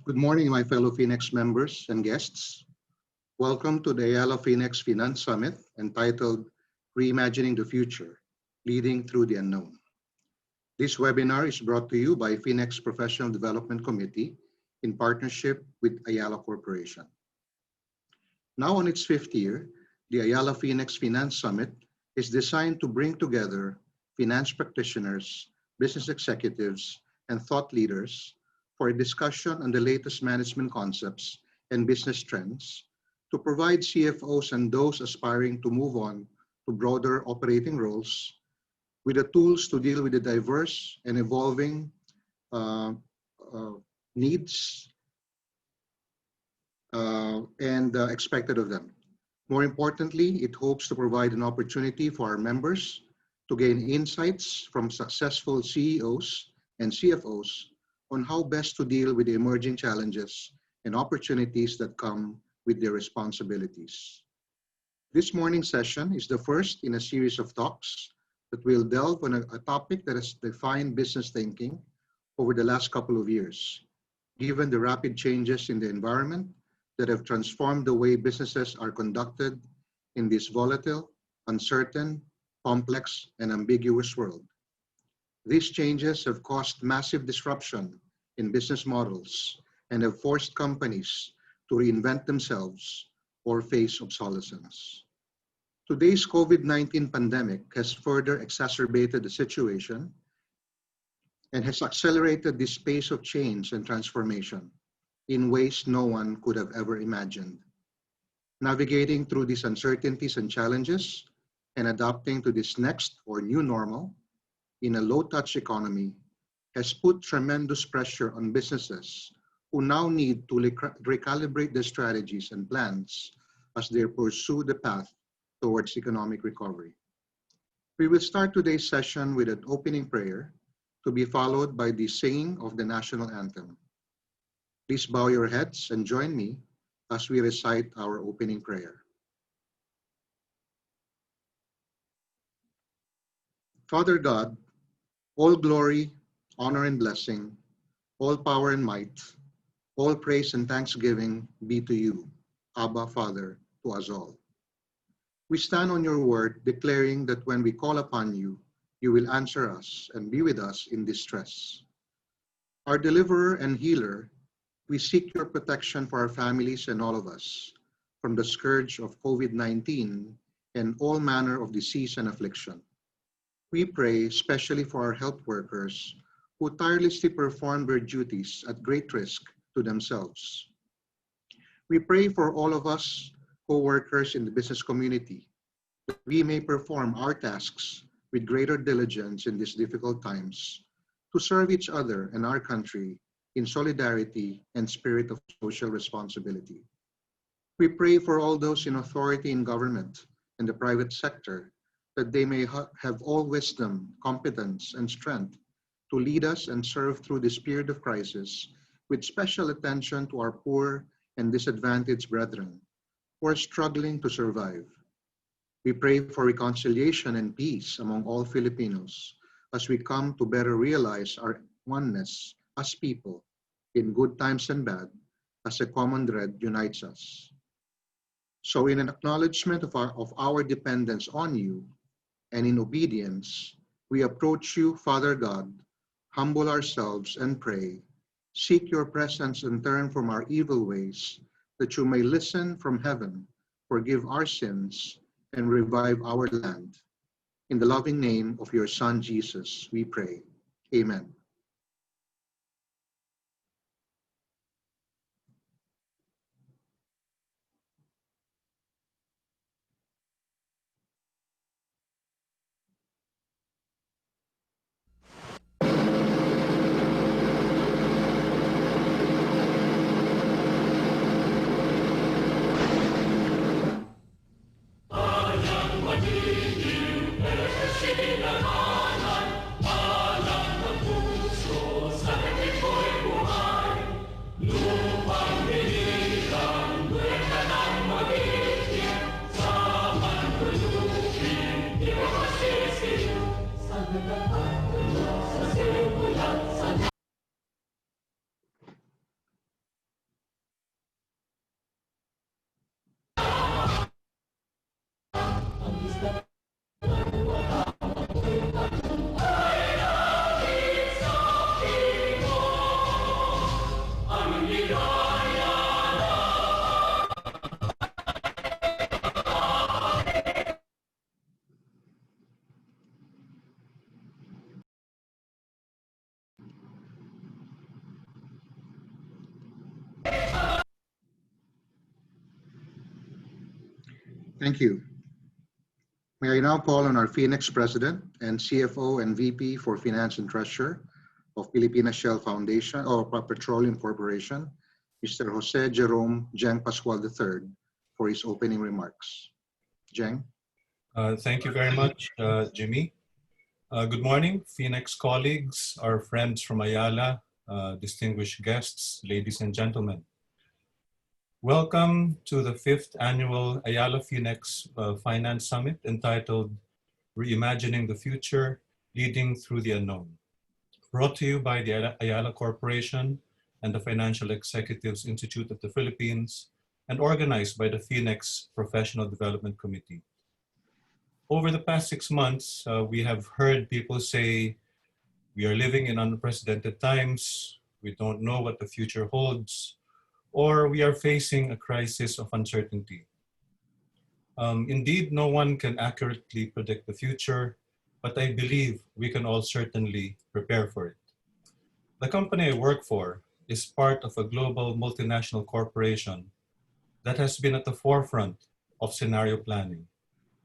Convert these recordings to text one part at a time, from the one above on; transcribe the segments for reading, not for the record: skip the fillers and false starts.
Good morning, my fellow FINEX members and guests. Welcome to the Ayala-FINEX Finance Summit entitled Reimagining the Future, Leading Through the Unknown. This webinar is brought to you by FINEX Professional Development Committee in partnership with Ayala Corporation. Now on its fifth year, the Ayala-FINEX Finance Summit is designed to bring together finance practitioners, business executives, and thought leaders for a discussion on the latest management concepts and business trends to provide CFOs and those aspiring to move on to broader operating roles with the tools to deal with the diverse and evolving needs expected of them. More importantly, it hopes to provide an opportunity for our members to gain insights from successful CEOs and CFOs on how best to deal with the emerging challenges and opportunities that come with their responsibilities. This morning's session is the first in a series of talks that will delve on a topic that has defined business thinking over the last couple of years, given the rapid changes in the environment that have transformed the way businesses are conducted in this volatile, uncertain, complex, and ambiguous world. These changes have caused massive disruption in business models and have forced companies to reinvent themselves or face obsolescence. Today's COVID-19 pandemic has further exacerbated the situation and has accelerated this pace of change and transformation in ways no one could have ever imagined. Navigating through these uncertainties and challenges and adapting to this next or new normal in a low-touch economy has put tremendous pressure on businesses who now need to recalibrate their strategies and plans as they pursue the path towards economic recovery. We will start today's session with an opening prayer to be followed by the singing of the national anthem. Please bow your heads and join me as we recite our opening prayer. Father God, all glory, honor and blessing, all power and might, all praise and thanksgiving be to you, Abba, Father, to us all. We stand on your word, declaring that when we call upon you, you will answer us and be with us in distress. Our deliverer and healer, we seek your protection for our families and all of us from the scourge of COVID-19 and all manner of disease and affliction. We pray especially for our health workers who tirelessly perform their duties at great risk to themselves. We pray for all of us co-workers in the business community that we may perform our tasks with greater diligence in these difficult times to serve each other and our country in solidarity and spirit of social responsibility. We pray for all those in authority in government and the private sector that they may have all wisdom, competence, and strength to lead us and serve through this period of crisis with special attention to our poor and disadvantaged brethren who are struggling to survive. We pray for reconciliation and peace among all Filipinos as we come to better realize our oneness as people in good times and bad, as a common thread unites us. So in an acknowledgement of our dependence on you and in obedience, we approach you, Father God, humble ourselves and pray, seek your presence and turn from our evil ways, that you may listen from heaven, forgive our sins, and revive our land. In the loving name of your Son, Jesus, we pray. Amen. Ayala-FINEX Thank you. May I now call on our Phoenix President and CFO and VP for Finance and Treasurer of Pilipinas Shell Foundation or Petroleum Corporation, Mr. Jose Jerome Jeng Pascual III, for his opening remarks. Jeng? Thank you very much, Jimmy. Good morning, Phoenix colleagues, our friends from Ayala, distinguished guests, ladies and gentlemen. Welcome to the 5th annual Ayala-FINEX Finance Summit entitled Reimagining the Future, Leading Through the Unknown, brought to you by the Ayala Corporation and the Financial Executives Institute of the Philippines and organized by the FINEX Professional Development Committee. Over the past 6 months, we have heard people say, we are living in unprecedented times, we don't know what the future holds, or we are facing a crisis of uncertainty. Indeed, no one can accurately predict the future, but I believe we can all certainly prepare for it. The company I work for is part of a global multinational corporation that has been at the forefront of scenario planning.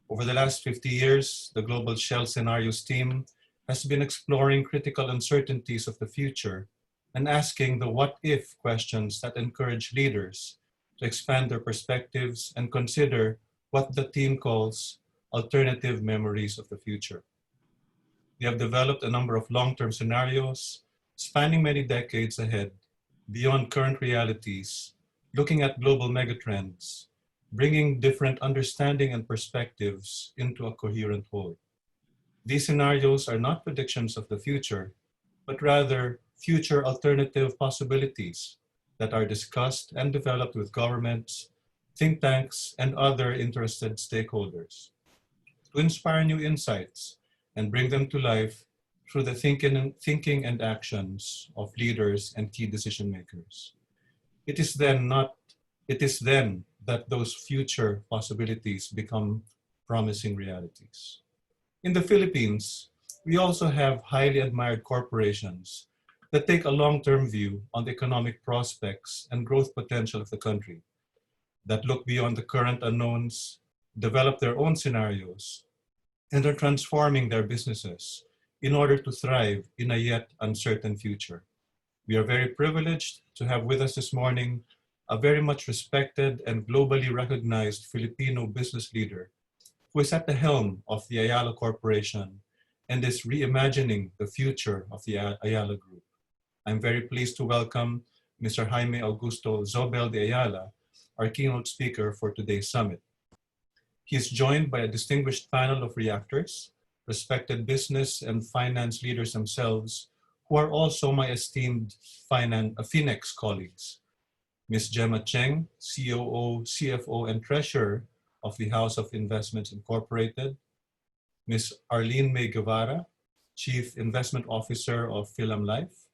Over the last 50 years, the Global Shell Scenarios team has been exploring critical uncertainties of the future and asking the what-if questions that encourage leaders to expand their perspectives and consider what the team calls alternative memories of the future. We have developed a number of long-term scenarios spanning many decades ahead, beyond current realities, looking at global megatrends, bringing different understanding and perspectives into a coherent whole. These scenarios are not predictions of the future, but rather future alternative possibilities that are discussed and developed with governments, think tanks, and other interested stakeholders to inspire new insights and bring them to life through the thinking and actions of leaders and key decision makers. It is then that those future possibilities become promising realities. In the Philippines, we also have highly admired corporations that take a long-term view on the economic prospects and growth potential of the country, that look beyond the current unknowns, develop their own scenarios, and are transforming their businesses in order to thrive in a yet uncertain future. We are very privileged to have with us this morning a very much respected and globally recognized Filipino business leader who is at the helm of the Ayala Corporation and is reimagining the future of the Ayala Group. I'm very pleased to welcome Mr. Jaime Augusto Zobel de Ayala, our keynote speaker for today's summit. He is joined by a distinguished panel of reactors, respected business and finance leaders themselves, who are also my esteemed Phoenix colleagues. Ms. Gemma Cheng, COO, CFO, and Treasurer of the House of Investments Incorporated, Ms. Arlene May Guevara, Chief Investment Officer of Philam Life,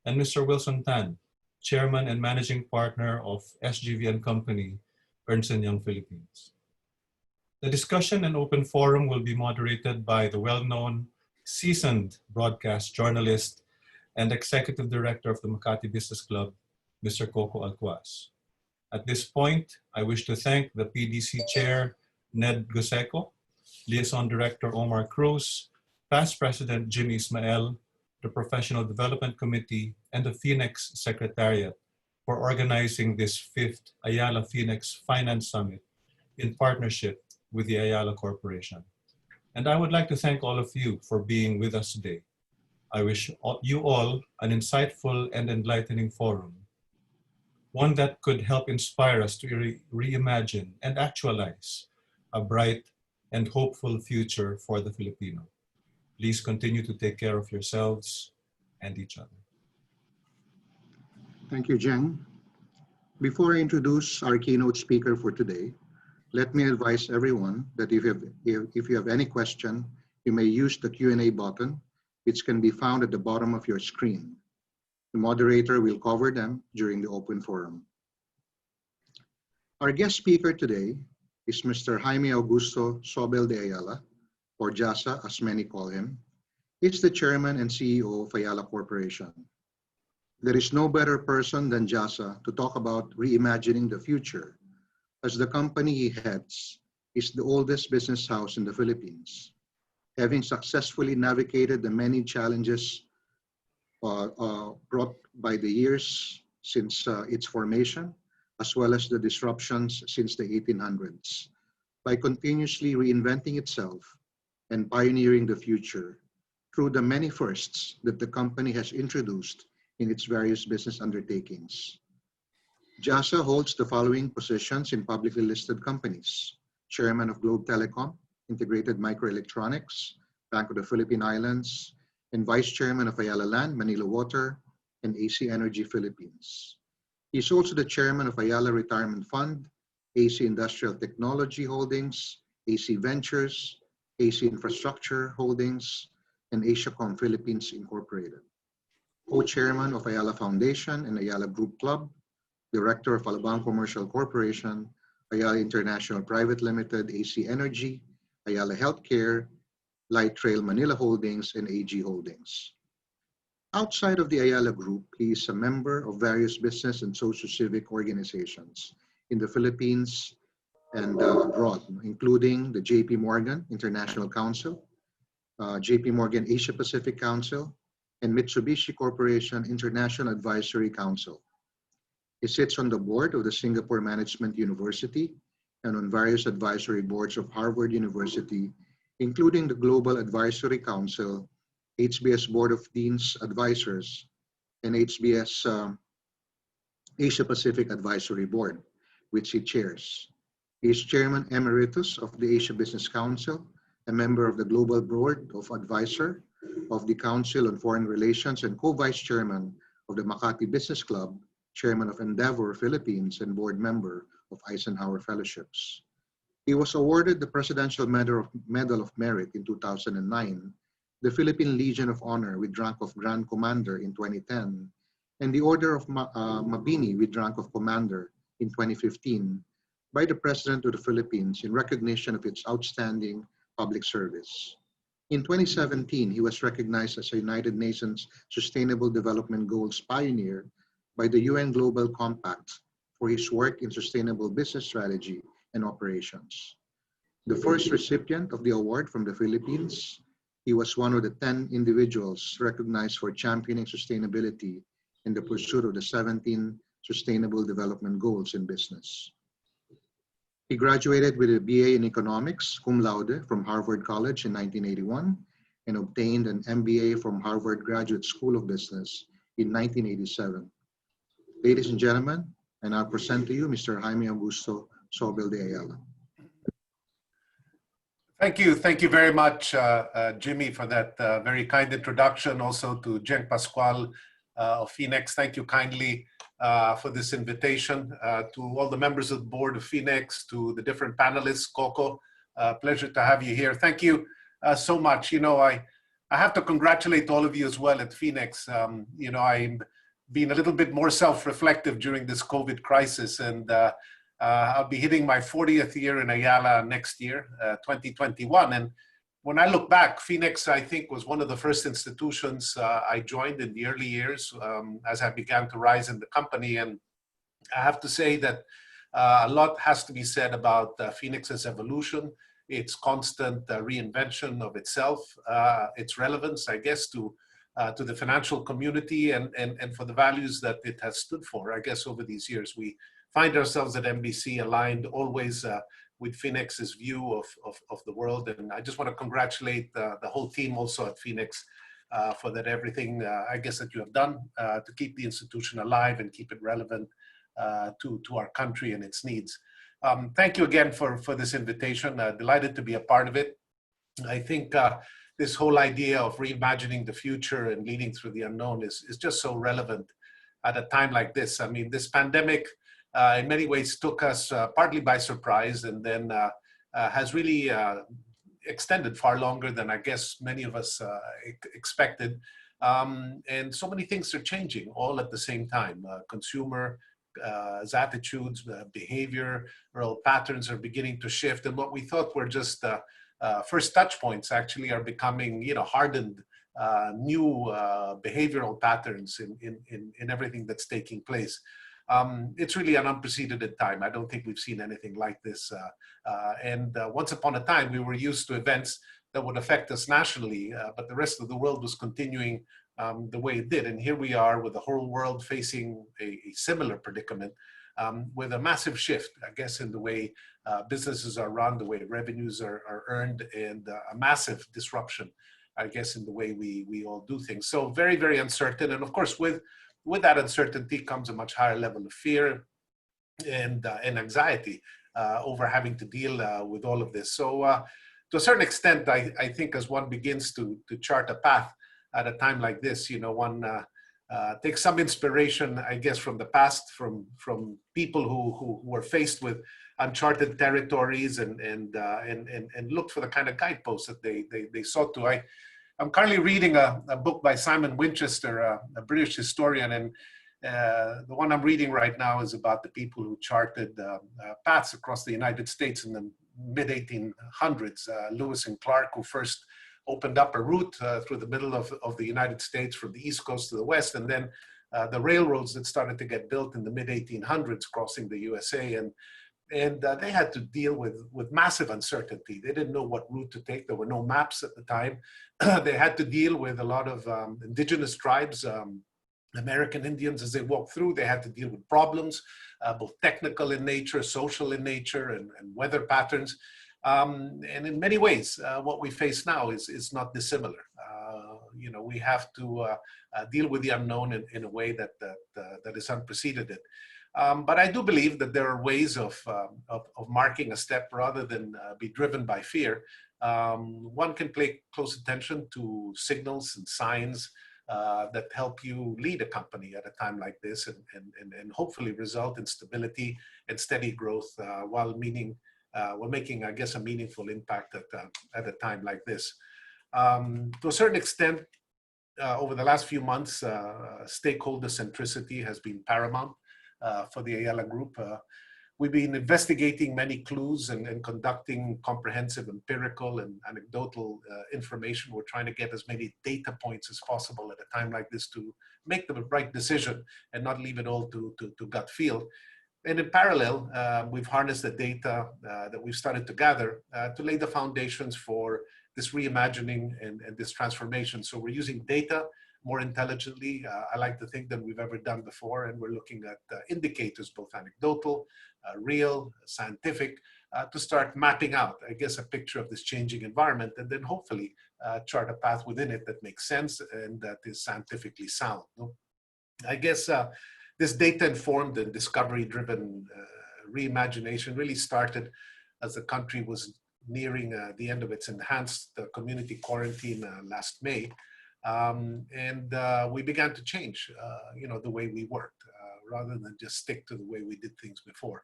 and Mr. Wilson Tan, Chairman and Managing Partner of SGV & Company, Ernst & Young Philippines. The discussion and open forum will be moderated by the well-known, seasoned broadcast journalist and Executive Director of the Makati Business Club, Mr. Coco Alcuaz. At this point, I wish to thank the PDC Chair, Ned Guseco, Liaison Director Omar Cruz, Past President Jimmy Ismael, the Professional Development Committee, and the Phoenix Secretariat for organizing this 5th Ayala-FINEX Finance Summit in partnership with the Ayala Corporation. And I would like to thank all of you for being with us today. I wish you all an insightful and enlightening forum, one that could help inspire us to reimagine and actualize a bright and hopeful future for the Filipino. Please continue to take care of yourselves and each other. Thank you, Jeng. Before I introduce our keynote speaker for today, let me advise everyone that if you have any question, you may use the Q&A button, which can be found at the bottom of your screen. The moderator will cover them during the open forum. Our guest speaker today is Mr. Jaime Augusto Zobel de Ayala, or JASA as many call him. He's the Chairman and CEO of Ayala Corporation. There is no better person than JASA to talk about reimagining the future, as the company he heads is the oldest business house in the Philippines, having successfully navigated the many challenges brought by the years since its formation, as well as the disruptions since the 1800s, by continuously reinventing itself and pioneering the future through the many firsts that the company has introduced in its various business undertakings. JASA holds the following positions in publicly listed companies: Chairman of Globe Telecom, Integrated Microelectronics, Bank of the Philippine Islands, and Vice Chairman of Ayala Land, Manila Water, and AC Energy Philippines. He is also the Chairman of Ayala Retirement Fund, AC Industrial Technology Holdings, AC Ventures, AC Infrastructure Holdings, and Asiacom Philippines Incorporated. Co-Chairman of Ayala Foundation and Ayala Group Club, Director of Alabang Commercial Corporation, Ayala International Private Limited, AC Energy, Ayala Healthcare, Light Trail Manila Holdings, and AG Holdings. Outside of the Ayala Group, he is a member of various business and socio-civic organizations in the Philippines and abroad, including the JP Morgan International Council, JP Morgan Asia Pacific Council, and Mitsubishi Corporation International Advisory Council. He sits on the board of the Singapore Management University and on various advisory boards of Harvard University, including the Global Advisory Council, HBS Board of Dean's Advisors, and HBS Asia Pacific Advisory Board, which he chairs. He is Chairman Emeritus of the Asia Business Council, a member of the Global Board of Advisor of the Council on Foreign Relations, and co-vice chairman of the Makati Business Club, chairman of Endeavor Philippines, and board member of Eisenhower Fellowships. He was awarded the Presidential Medal of Merit in 2009, the Philippine Legion of Honor with rank of Grand Commander in 2010, and the Order of Mabini with rank of Commander in 2015 by the President of the Philippines in recognition of its outstanding public service. In 2017, he was recognized as a United Nations Sustainable Development Goals pioneer by the UN Global Compact for his work in sustainable business strategy and operations. The first recipient of the award from the Philippines, he was one of the 10 individuals recognized for championing sustainability in the pursuit of the 17 Sustainable Development Goals in business. He graduated with a BA in Economics, cum laude, from Harvard College in 1981 and obtained an MBA from Harvard Graduate School of Business in 1987. Ladies and gentlemen, I now present to you Mr. Jaime Augusto Zobel de Ayala. Thank you very much, Jimmy, for that very kind introduction. Also to Jen Pascual of FINEX, thank you kindly for this invitation. To all the members of the board of FINEX, to the different panelists, Coco, pleasure to have you here. Thank you so much. You know, I have to congratulate all of you as well at FINEX. You know, I'm being a little bit more self-reflective during this COVID crisis, and I'll be hitting my 40th year in Ayala next year, 2021. And when I look back, FINEX, I think, was one of the first institutions I joined in the early years as I began to rise in the company. And I have to say that a lot has to be said about FINEX's evolution, its constant reinvention of itself, its relevance, I guess, to the financial community and for the values that it has stood for. I guess over these years, we find ourselves at MBC aligned always with FINEX's view of the world. And I just want to congratulate the whole team also at FINEX for that everything, I guess, that you have done to keep the institution alive and keep it relevant to our country and its needs. Thank you again for this invitation. Delighted to be a part of it. I think this whole idea of reimagining the future and leading through the unknown is just so relevant at a time like this. I mean, this pandemic in many ways took us partly by surprise, and then has really extended far longer than I guess many of us expected. And so many things are changing all at the same time. Consumer attitudes, behavioral patterns are beginning to shift, and what we thought were just first touch points actually are becoming, you know, hardened new behavioral patterns in everything that's taking place. It's really an unprecedented time. I don't think we've seen anything like this. And once upon a time, we were used to events that would affect us nationally, but the rest of the world was continuing the way it did. And here we are with the whole world facing a similar predicament, with a massive shift, I guess, in the way businesses are run, the way revenues are earned, and a massive disruption, I guess, in the way we all do things. So very, very uncertain. And of course, with that uncertainty comes a much higher level of fear and anxiety over having to deal with all of this. So to a certain extent, I think as one begins to chart a path at a time like this, one takes some inspiration, I guess, from the past, from people who were faced with uncharted territories and looked for the kind of guideposts that they sought to. I'm currently reading a book by Simon Winchester, a British historian, and the one I'm reading right now is about the people who charted paths across the United States in the mid-1800s. Lewis and Clark, who first opened up a route through the middle of the United States from the East Coast to the West, and then the railroads that started to get built in the mid-1800s crossing the USA. And they had to deal with massive uncertainty. They didn't know what route to take. There were no maps at the time. They had to deal with a lot of indigenous tribes, American Indians, as they walked through. They had to deal with problems, both technical in nature, social in nature, and weather patterns. And in many ways, what we face now is not dissimilar. We have to deal with the unknown in a way that is unprecedented. But I do believe that there are ways of marking a step rather than be driven by fear. One can pay close attention to signals and signs that help you lead a company at a time like this, and hopefully result in stability and steady growth while making, I guess, a meaningful impact at a time like this. To a certain extent, over the last few months, stakeholder centricity has been paramount for the Ayala Group. We've been investigating many clues and conducting comprehensive empirical and anecdotal information. We're trying to get as many data points as possible at a time like this to make the right decision and not leave it all to gut feel. And in parallel, we've harnessed the data that we've started to gather to lay the foundations for this reimagining and this transformation. So we're using data more intelligently, I like to think, than we've ever done before. And we're looking at indicators, both anecdotal, real, scientific, to start mapping out, I guess, a picture of this changing environment, and then hopefully chart a path within it that makes sense and that is scientifically sound. I guess this data-informed and discovery-driven reimagination really started as the country was nearing the end of its enhanced community quarantine last May. And we began to change, the way we worked, rather than just stick to the way we did things before.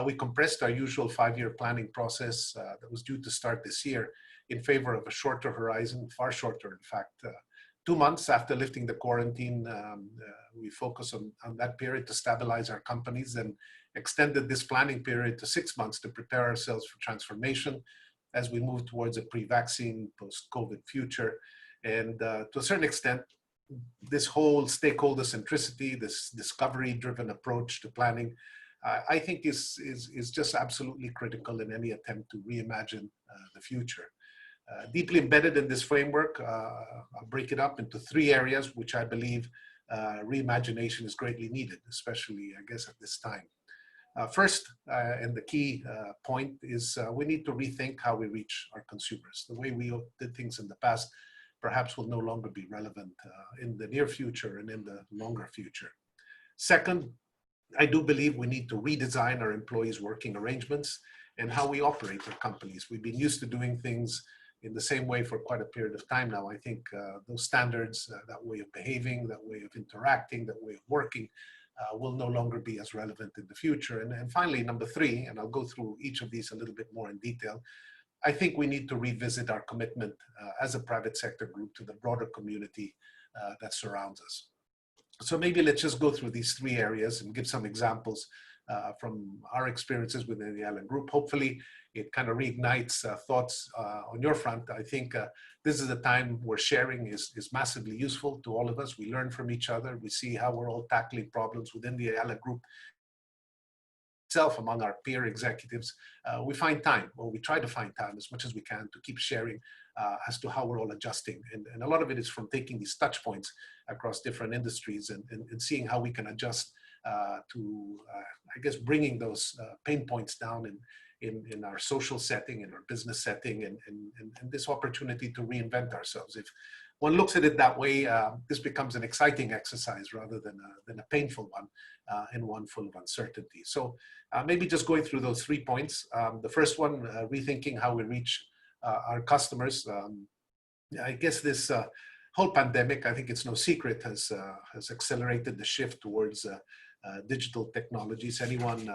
We compressed our usual 5-year planning process that was due to start this year in favor of a shorter horizon, far shorter, in fact. 2 months after lifting the quarantine, we focused on that period to stabilize our companies, and extended this planning period to 6 months to prepare ourselves for transformation as we move towards a pre-vaccine, post-COVID future. And to a certain extent, this whole stakeholder centricity, this discovery-driven approach to planning, I think is just absolutely critical in any attempt to reimagine the future. Deeply embedded in this framework, I'll break it up into 3 areas which I believe reimagination is greatly needed, especially, I guess, at this time. First, and the key point is we need to rethink how we reach our consumers. The way we did things in the past perhaps will no longer be relevant in the near future and in the longer future. Second, I do believe we need to redesign our employees' working arrangements and how we operate our companies. We've been used to doing things in the same way for quite a period of time now. I think those standards, that way of behaving, that way of interacting, that way of working will no longer be as relevant in the future. And finally, number 3, and I'll go through each of these a little bit more in detail, I think we need to revisit our commitment as a private sector group to the broader community that surrounds us. So maybe let's just go through these 3 areas and give some examples from our experiences within the Ayala Group. Hopefully, it kind of reignites thoughts on your front. I think this is a time where sharing is massively useful to all of us. We learn from each other. We see how we're all tackling problems within the Ayala Group itself, among our peer executives. We find time, or we try to find time as much as we can to keep sharing as to how we're all adjusting. And a lot of it is from taking these touch points across different industries and seeing how we can adjust to, I guess, bringing those pain points down in our social setting, in our business setting, and this opportunity to reinvent ourselves. If one looks at it that way, this becomes an exciting exercise rather than a painful one, and one full of uncertainty. So maybe just going through those 3 points. The first one, rethinking how we reach our customers. I guess this whole pandemic, I think it's no secret, has accelerated the shift towards digital technologies. Anyone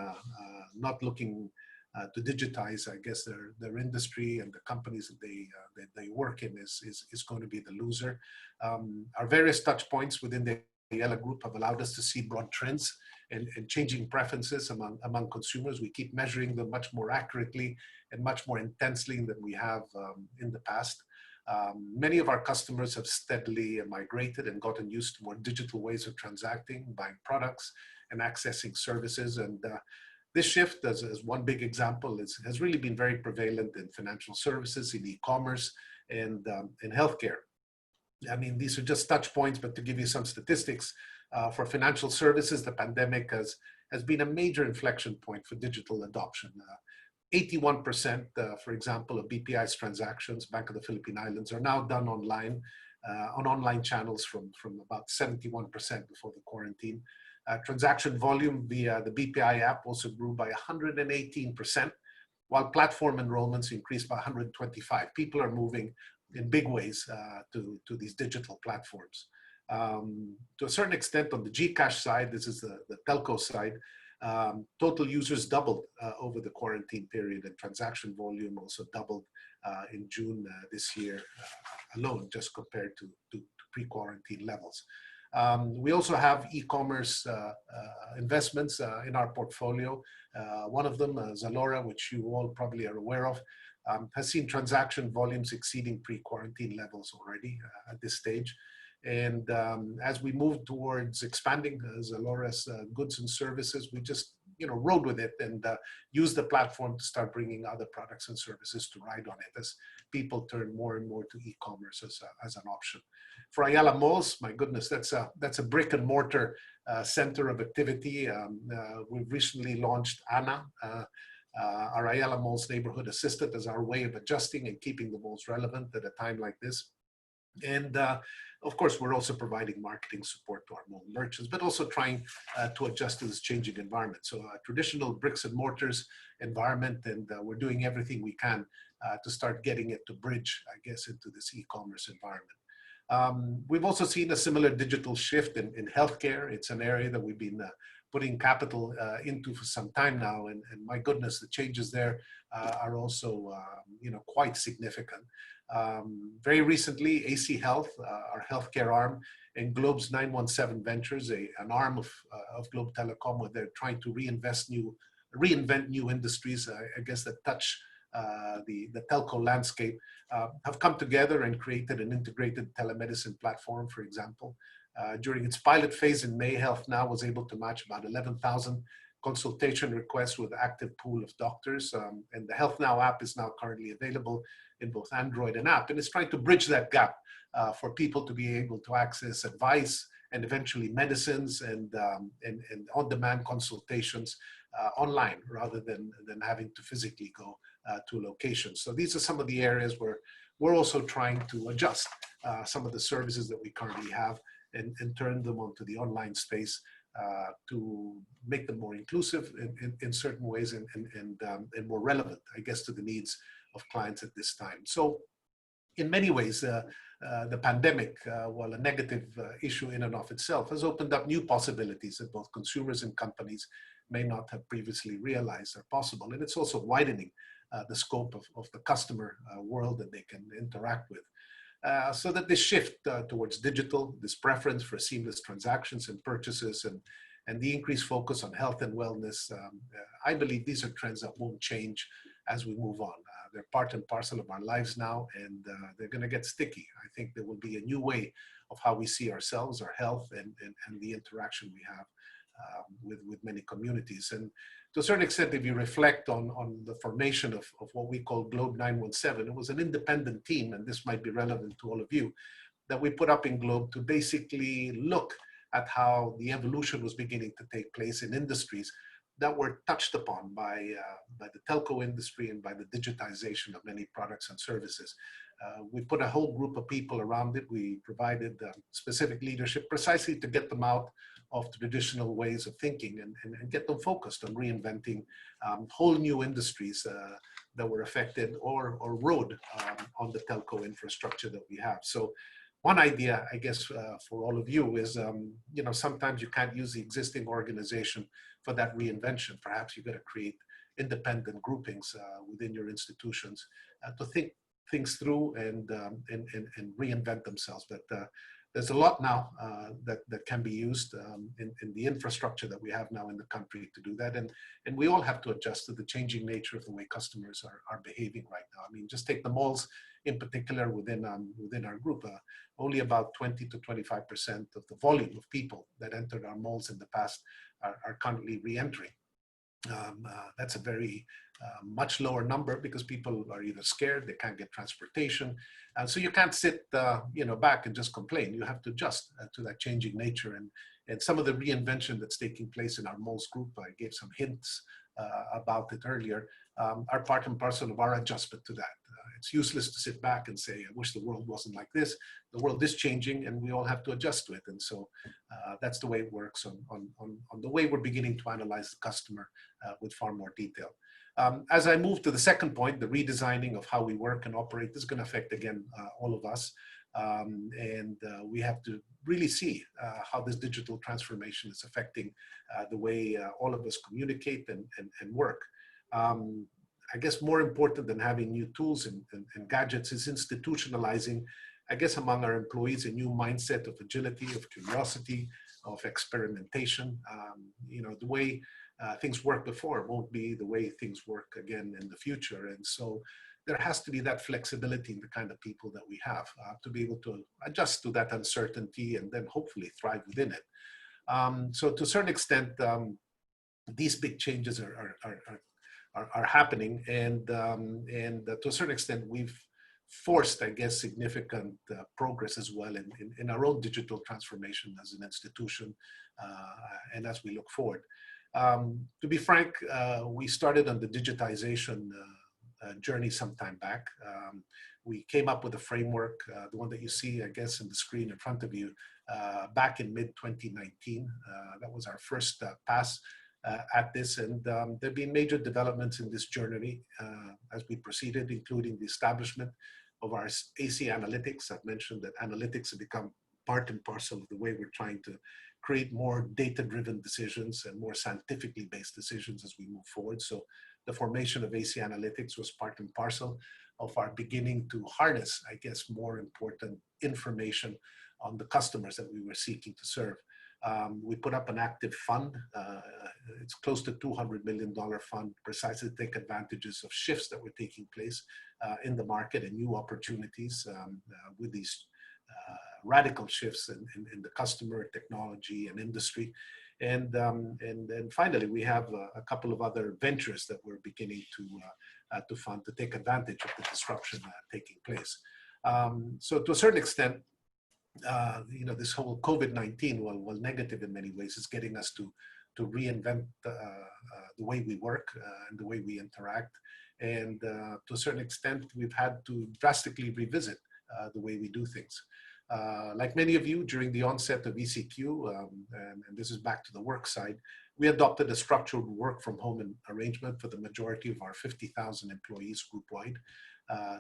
not looking to digitize, I guess, their industry and the companies that they work in is going to be the loser. Our various touch points within the Ayala Group have allowed us to see broad trends and changing preferences among consumers. We keep measuring them much more accurately and much more intensely than we have in the past. Many of our customers have steadily migrated and gotten used to more digital ways of transacting, buying products, and accessing services. And this shift, as one big example, has really been very prevalent in financial services, in e-commerce, and in healthcare. I mean, these are just touch points, but to give you some statistics, for financial services, the pandemic has been a major inflection point for digital adoption. 81%, for example, of BPI's transactions, Bank of the Philippine Islands, are now done online, on online channels from about 71% before the quarantine. Transaction volume via the BPI app also grew by 118%, while platform enrollments increased by 125. People are moving in big ways to these digital platforms. To a certain extent, on the GCash side, this is the telco side, total users doubled over the quarantine period, and transaction volume also doubled in June this year alone, just compared to pre-quarantine levels. We also have e-commerce investments in our portfolio. One of them, Zalora, which you all probably are aware of, has seen transaction volumes exceeding pre-quarantine levels already at this stage. And as we move towards expanding Zalora's goods and services, we just rode with it and used the platform to start bringing other products and services to ride on it as people turn more and more to e-commerce as an option. For Ayala Malls, my goodness, that's a brick and mortar center of activity. We've recently launched ANA, our Ayala Malls Neighborhood Assistant, as our way of adjusting and keeping the malls relevant at a time like this. And of course, we're also providing marketing support to our mall merchants, but also trying to adjust to this changing environment. So a traditional bricks and mortars environment, and we're doing everything we can to start getting it to bridge, I guess, into this e-commerce environment. We've also seen a similar digital shift in healthcare. It's an area that we've been putting capital into for some time now, and my goodness, the changes there are also quite significant. Very recently, AC Health, our healthcare arm, and Globe's 917 Ventures, an arm of Globe Telecom, where they're trying to reinvent new industries, I guess, that touch the telco landscape, have come together and created an integrated telemedicine platform, for example. During its pilot phase in May, Health Now was able to match about 11,000 consultation requests with an active pool of doctors. And the Health Now app is now currently available in both Android and app. And it's trying to bridge that gap for people to be able to access advice and eventually medicines and on-demand consultations online rather than having to physically go to a location. So these are some of the areas where we're also trying to adjust some of the services that we currently have and turn them onto the online space to make them more inclusive in certain ways and more relevant, I guess, to the needs of clients at this time. So in many ways, the pandemic, while a negative issue in and of itself, has opened up new possibilities that both consumers and companies may not have previously realized are possible. And it's also widening the scope of the customer world that they can interact with. So that this shift towards digital, this preference for seamless transactions and purchases and the increased focus on health and wellness, I believe these are trends that won't change as we move on. They're part and parcel of our lives now, and they're going to get sticky. I think there will be a new way of how we see ourselves, our health, and the interaction we have with many communities. And to a certain extent, if you reflect on the formation of what we call Globe 917, it was an independent team, and this might be relevant to all of you, that we put up in Globe to basically look at how the evolution was beginning to take place in industries that were touched upon by the telco industry and by the digitization of many products and services. We put a whole group of people around it. We provided specific leadership precisely to get them out of traditional ways of thinking and get them focused on reinventing whole new industries that were affected or rode on the telco infrastructure that we have. So one idea, I guess, for all of you is, sometimes you can't use the existing organization for that reinvention. Perhaps you've got to create independent groupings within your institutions to think things through and reinvent themselves. But there's a lot now that can be used in the infrastructure that we have now in the country to do that. And we all have to adjust to the changing nature of the way customers are behaving right now. I mean, just take the malls in particular within our group. Only about 20 to 25% of the volume of people that entered our malls in the past are currently re-entering. That's a very much lower number because people are either scared, they can't get transportation. So you can't sit back and just complain. You have to adjust to that changing nature. And some of the reinvention that's taking place in our malls group, I gave some hints about it earlier, are part and parcel of our adjustment to that. It's useless to sit back and say, I wish the world wasn't like this. The world is changing and we all have to adjust to it. And so that's the way it works on the way we're beginning to analyze the customer with far more detail. As I move to the second point, the redesigning of how we work and operate, this is going to affect, again, all of us. We have to really see how this digital transformation is affecting the way all of us communicate and work. I guess more important than having new tools and gadgets is institutionalizing, I guess, among our employees, a new mindset of agility, of curiosity, of experimentation. The way things worked before won't be the way things work again in the future. And so there has to be that flexibility in the kind of people that we have to be able to adjust to that uncertainty and then hopefully thrive within it. So to a certain extent, these big changes are happening, and to a certain extent, we've forced, I guess, significant progress as well in our own digital transformation as an institution, and as we look forward. To be frank, we started on the digitization journey some time back. We came up with a framework, the one that you see, I guess, in the screen in front of you, back in mid-2019. That was our first pass at this, and there have been major developments in this journey as we proceeded, including the establishment of our AC Analytics. I've mentioned that analytics have become part and parcel of the way we're trying to create more data-driven decisions and more scientifically based decisions as we move forward. So the formation of AC Analytics was part and parcel of our beginning to harness, I guess, more important information on the customers that we were seeking to serve. We put up an active fund. It's close to $200 million fund, precisely to take advantages of shifts that were taking place in the market and new opportunities with these radical shifts in the customer, technology, and industry. And finally, we have a couple of other ventures that we're beginning to fund to take advantage of the disruption taking place. So to a certain extent, this whole COVID-19, while negative in many ways, is getting us to reinvent the way we work and the way we interact. And to a certain extent, we've had to drastically revisit the way we do things. Like many of you, during the onset of ECQ, and this is back to the work side, we adopted a structured work from home arrangement for the majority of our 50,000 employees group-wide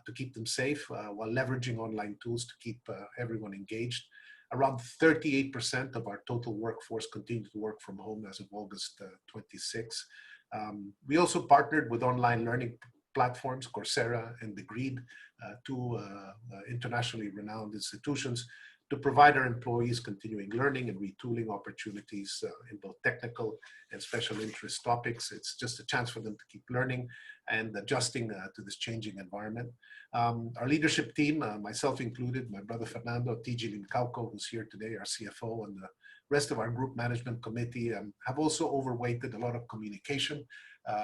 to keep them safe while leveraging online tools to keep everyone engaged. Around 38% of our total workforce continued to work from home as of August 26. We also partnered with online learning platforms, Coursera and Degreed, two internationally renowned institutions, to provide our employees continuing learning and retooling opportunities in both technical and special interest topics. It's just a chance for them to keep learning and adjusting to this changing environment. Our leadership team, myself included, my brother Fernando, TG Limcauco, who's here today, our CFO, and the rest of our group management committee, have also overweighted a lot of communication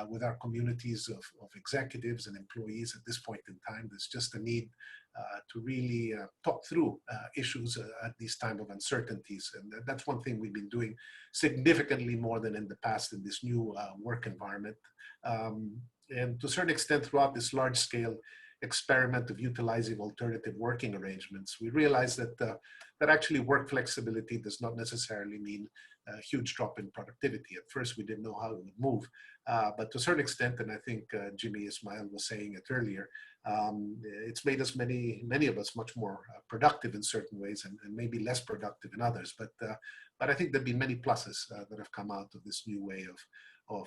with our communities of executives and employees at this point in time. There's just a need to really talk through issues at these time of uncertainties. And that's one thing we've been doing significantly more than in the past in this new work environment. And to a certain extent throughout this large scale experiment of utilizing alternative working arrangements, we realized that that actually work flexibility does not necessarily mean a huge drop in productivity. At first, we didn't know how it would move, but to a certain extent, and I think Jimmy Ismail was saying it earlier, it's made us, many of us, much more productive in certain ways and maybe less productive in others. But I think there've been many pluses that have come out of this new way of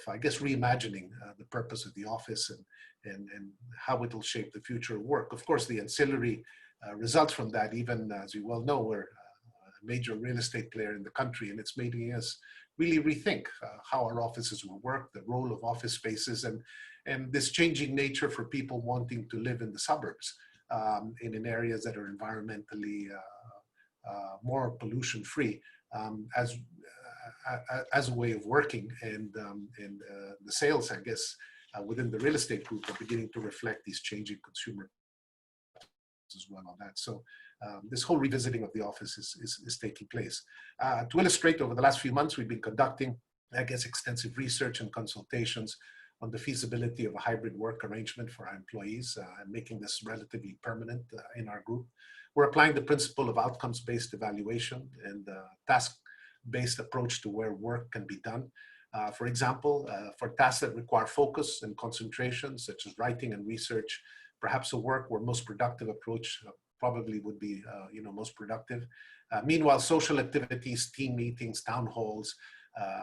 I guess, reimagining the purpose of the office and how it will shape the future of work. Of course, the ancillary results from that, even as you well know, we're a major real estate player in the country, and it's making us really rethink how our offices will work, the role of office spaces, and this changing nature for people wanting to live in the suburbs in areas that are environmentally more pollution-free as a way of working. And the sales, I guess, within the real estate group are beginning to reflect these changing consumer as well on that. So this whole revisiting of the office is taking place. To illustrate, over the last few months, we've been conducting, I guess, extensive research and consultations on the feasibility of a hybrid work arrangement for our employees and making this relatively permanent in our group. We're applying the principle of outcomes-based evaluation and task-based approach to where work can be done. For example, for tasks that require focus and concentration, such as writing and research, perhaps a work where most productive approach probably would be most productive. Meanwhile, social activities, team meetings, town halls,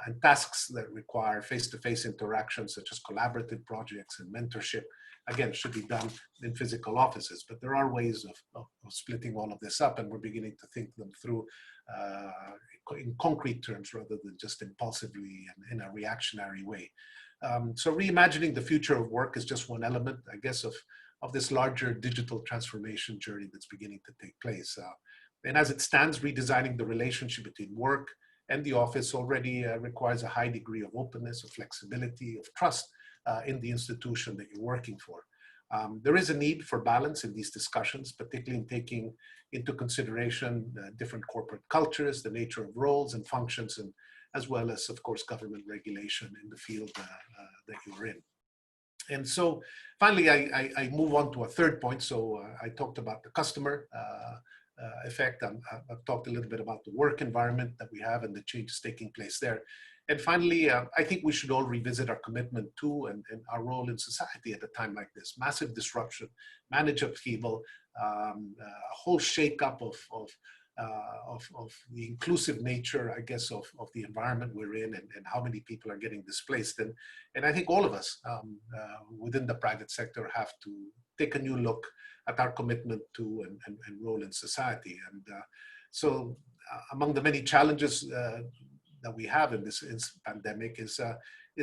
and tasks that require face-to-face interactions, such as collaborative projects and mentorship, again, should be done in physical offices. But there are ways of splitting all of this up, and we're beginning to think them through in concrete terms rather than just impulsively and in a reactionary way. So reimagining the future of work is just one element, I guess, of this larger digital transformation journey that's beginning to take place. And as it stands, redesigning the relationship between work and the office already requires a high degree of openness, of flexibility, of trust in the institution that you're working for. There is a need for balance in these discussions, particularly in taking into consideration different corporate cultures, the nature of roles and functions, and as well as, of course, government regulation in the field that you're in. And so finally, I move on to a third point. So I talked about the customer effect. I've talked a little bit about the work environment that we have and the changes taking place there. And finally, I think we should all revisit our commitment to and our role in society at a time like this. Massive disruption, manage upheaval, a whole shakeup of the inclusive nature, I guess, of the environment we're in and how many people are getting displaced. And I think all of us within the private sector have to take a new look at our commitment to and role in society. And so among the many challenges that we have in this pandemic is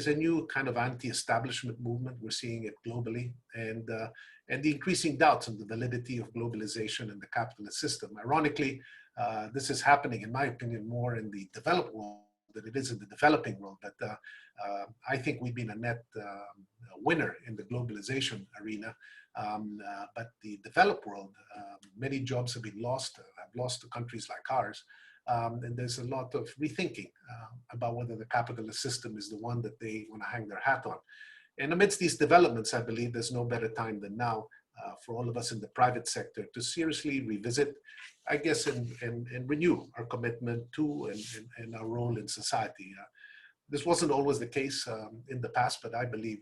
a new kind of anti-establishment movement. We're seeing it globally, and the increasing doubts on the validity of globalization and the capitalist system. Ironically, this is happening, in my opinion, more in the developed world than it is in the developing world. But I think we've been a net winner in the globalization arena. But the developed world, many jobs have been lost to countries like ours. And there's a lot of rethinking about whether the capitalist system is the one that they want to hang their hat on. And amidst these developments, I believe there's no better time than now for all of us in the private sector to seriously revisit, I guess, and renew our commitment to and our role in society. This wasn't always the case in the past, but I believe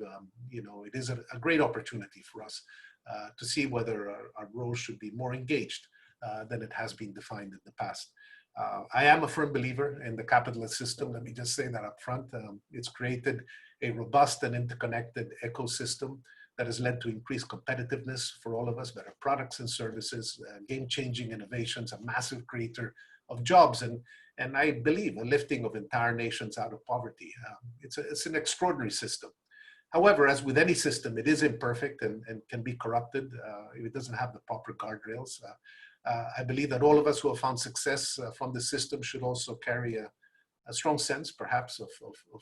it is a great opportunity for us to see whether our role should be more engaged than it has been defined in the past. I am a firm believer in the capitalist system. Let me just say that up front. It's created a robust and interconnected ecosystem that has led to increased competitiveness for all of us, better products and services, game-changing innovations, a massive creator of jobs, and I believe a lifting of entire nations out of poverty. It's an extraordinary system. However, as with any system, it is imperfect and can be corrupted if it doesn't have the proper guardrails. I believe that all of us who have found success from the system should also carry a strong sense, perhaps, of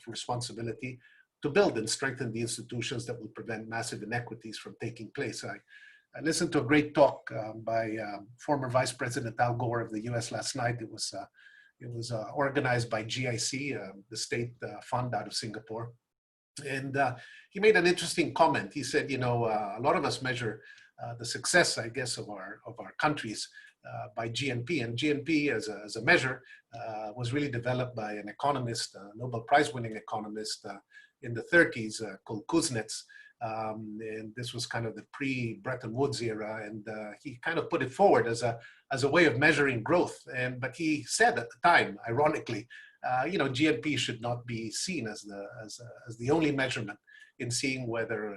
responsibility to build and strengthen the institutions that will prevent massive inequities from taking place. I listened to a great talk by former Vice President Al Gore of the US last night. It was organized by GIC, the state fund out of Singapore. And he made an interesting comment. He said, you know, a lot of us measure the success, I guess, of our countries by GNP. And GNP as a measure was really developed by an economist, a Nobel Prize winning economist in the 30s called Kuznets. And this was kind of the pre-Bretton Woods era. And he kind of put it forward as a way of measuring growth. But he said at the time, ironically, you know, GNP should not be seen as the only measurement in seeing whether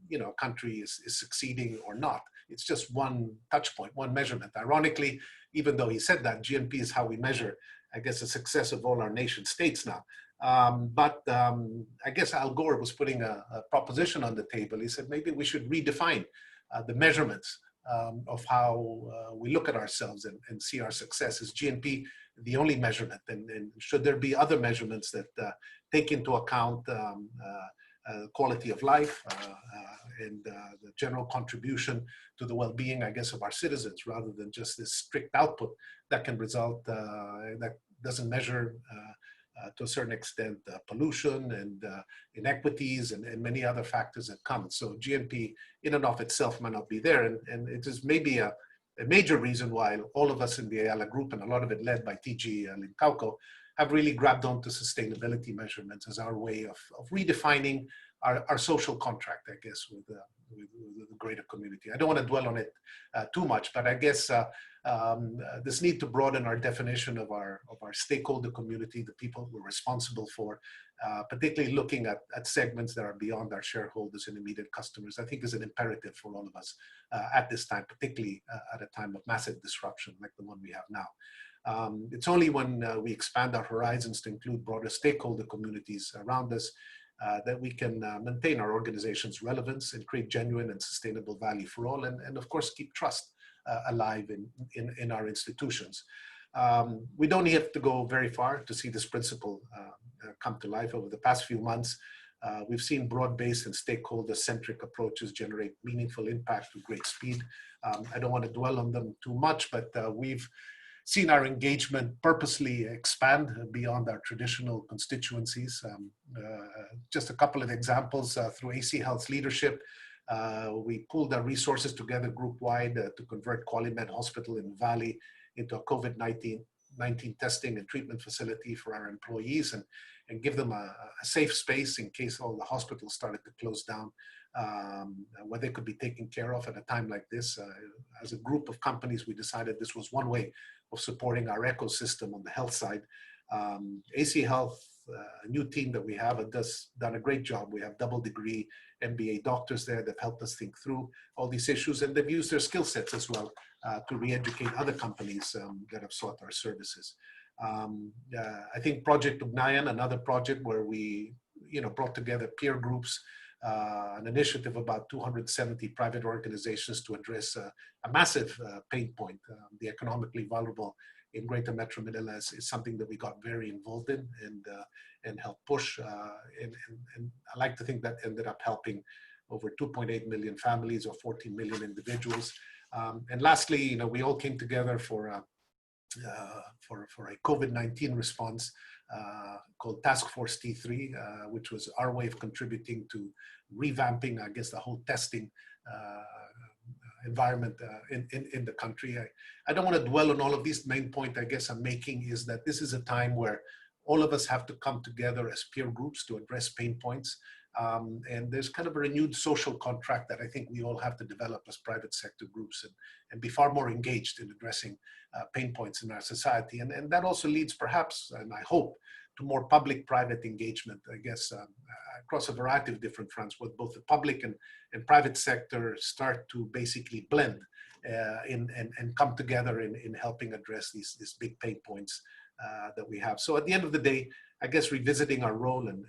you know, a country is succeeding or not. It's just one touch point, one measurement. Ironically, even though he said that, GNP is how we measure, I guess, the success of all our nation states now. I guess Al Gore was putting a proposition on the table. He said maybe we should redefine the measurements of how we look at ourselves and see our success. Is GNP the only measurement? And should there be other measurements that take into account quality of life and the general contribution to the well-being, I guess, of our citizens, rather than just this strict output that can result, that doesn't measure to a certain extent pollution and inequities and many other factors that come. So GNP in and of itself might not be there. And it is maybe a major reason why all of us in the Ayala Group, and a lot of it led by TG Lincauco, have really grabbed onto sustainability measurements as our way of redefining our social contract, I guess, with the greater community. I don't want to dwell on it too much, but I guess this need to broaden our definition of our stakeholder community, the people we're responsible for, particularly looking at segments that are beyond our shareholders and immediate customers, I think is an imperative for all of us at this time, particularly at a time of massive disruption like the one we have now. It's only when we expand our horizons to include broader stakeholder communities around us that we can maintain our organization's relevance and create genuine and sustainable value for all, and of course keep trust alive in our institutions. We don't have to go very far to see this principle come to life. Over the past few months, we've seen broad-based and stakeholder-centric approaches generate meaningful impact with great speed. I don't want to dwell on them too much, but we've seen our engagement purposely expand beyond our traditional constituencies. Just a couple of examples, through AC Health's leadership, we pulled our resources together group-wide to convert Qualimed Hospital in Valley into a COVID-19 testing and treatment facility for our employees and give them a safe space in case all the hospitals started to close down, where they could be taken care of at a time like this. As a group of companies, we decided this was one way of supporting our ecosystem on the health side. AC Health, a new team that we have, done a great job. We have double degree MBA doctors there that helped us think through all these issues, and they've used their skill sets as well to re-educate other companies that have sought our services. I think Project Ugnayan, another project where we brought together peer groups, an initiative about 270 private organizations to address a massive pain point. The economically vulnerable in Greater Metro Manila is something that we got very involved in and helped push. And I like to think that ended up helping over 2.8 million families or 14 million individuals. And lastly, we all came together for a COVID-19 response called Task Force T3, which was our way of contributing to revamping, I guess, the whole testing environment in the country. I don't want to dwell on all of these. Main point I guess I'm making is that this is a time where all of us have to come together as peer groups to address pain points. And there's kind of a renewed social contract that I think we all have to develop as private sector groups and be far more engaged in addressing pain points in our society. And that also leads perhaps, and I hope, more public-private engagement, I guess, across a variety of different fronts, where both the public and private sector start to basically blend and come together in helping address these big pain points that we have. So at the end of the day, I guess revisiting our role and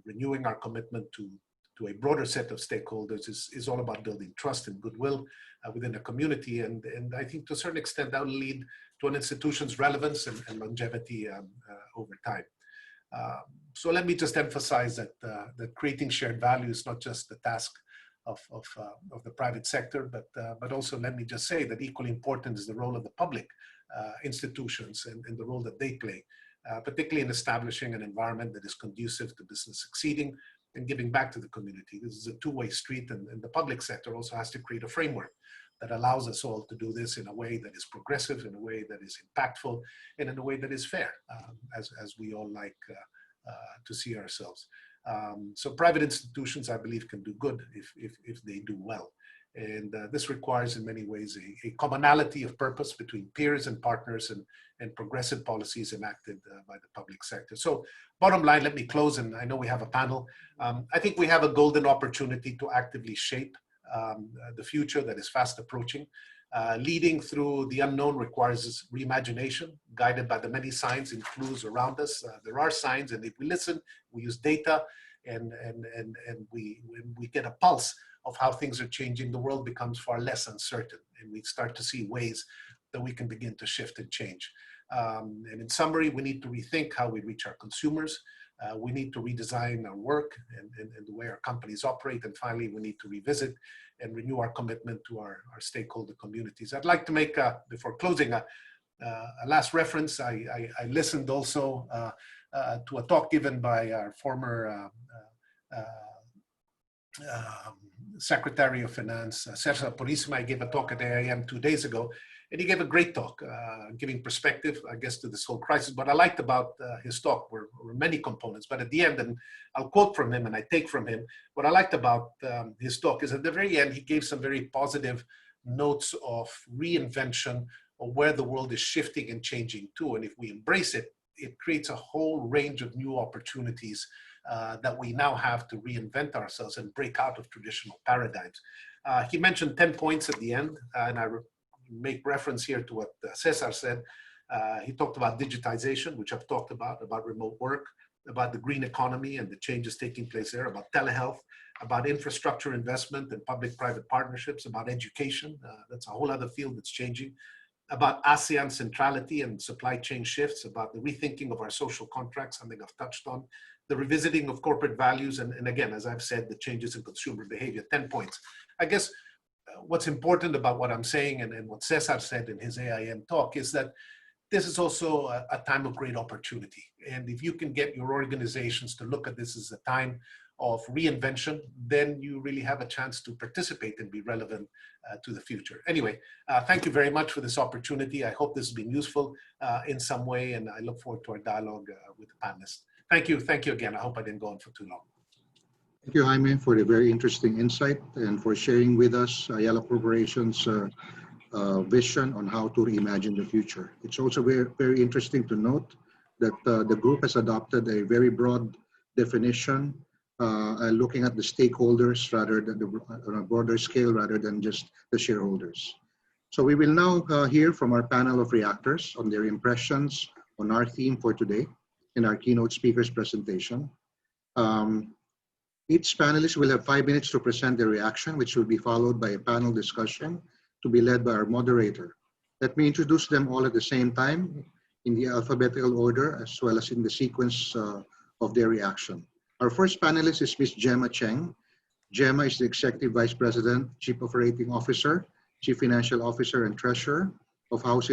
renewing our commitment to a broader set of stakeholders is all about building trust and goodwill within a community. And I think to a certain extent that will lead to an institution's relevance and longevity over time. So let me just emphasize that creating shared value is not just the task of the private sector, but also let me just say that equally important is the role of the public institutions and the role that they play, particularly in establishing an environment that is conducive to business succeeding and giving back to the community. This is a two-way street, and the public sector also has to create a framework that allows us all to do this in a way that is progressive, in a way that is impactful, and in a way that is fair, as we all like to see ourselves. So private institutions, I believe, can do good if they do well. And this requires, in many ways, a commonality of purpose between peers and partners and progressive policies enacted by the public sector. So bottom line, let me close, and I know we have a panel. I think we have a golden opportunity to actively shape the future that is fast approaching. Leading through the unknown requires reimagination, guided by the many signs and clues around us. There are signs, and if we listen, we use data, and we get a pulse of how things are changing, the world becomes far less uncertain, and we start to see ways that we can begin to shift and change. And in summary, we need to rethink how we reach our consumers. We need to redesign our work and the way our companies operate. And finally, we need to revisit and renew our commitment to our stakeholder communities. I'd like to make, before closing, a last reference. I listened also to a talk given by our former Secretary of Finance, Cesar Purisima. Gave a talk at AIM 2 days ago, and he gave a great talk, giving perspective, I guess, to this whole crisis. What I liked about his talk were many components, but at the end, and I'll quote from him and I take from him, what I liked about his talk is at the very end, he gave some very positive notes of reinvention, of where the world is shifting and changing to. And if we embrace it, it creates a whole range of new opportunities that we now have to reinvent ourselves and break out of traditional paradigms. He mentioned 10 points at the end, and I make reference here to what Cesar said. He talked about digitization, which I've talked about remote work, about the green economy and the changes taking place there, about telehealth, about infrastructure investment and public-private partnerships, about education. That's a whole other field that's changing. About ASEAN centrality and supply chain shifts, about the rethinking of our social contracts, something I've touched on, the revisiting of corporate values, and again, as I've said, the changes in consumer behavior. 10 points. I guess what's important about what I'm saying and what Cesar said in his AIM talk is that this is also a time of great opportunity. And if you can get your organizations to look at this as a time of reinvention, then you really have a chance to participate and be relevant to the future. Anyway, thank you very much for this opportunity. I hope this has been useful in some way, and I look forward to our dialogue with the panelists. Thank you again. I hope I didn't go on for too long. Thank you, Jaime, for the very interesting insight and for sharing with us Ayala Corporation's vision on how to reimagine the future. It's also very, very interesting to note that the group has adopted a very broad definition, looking at the stakeholders rather than on a broader scale rather than just the shareholders. So we will now hear from our panel of reactors on their impressions on our theme for today in our keynote speaker's presentation. Each panelist will have 5 minutes to present their reaction, which will be followed by a panel discussion to be led by our moderator. Let me introduce them all at the same time in the alphabetical order as well as in the sequence of their reaction. Our first panelist is Ms. Gemma Cheng. Gemma is the Executive Vice President, Chief Operating Officer, Chief Financial Officer, and Treasurer of House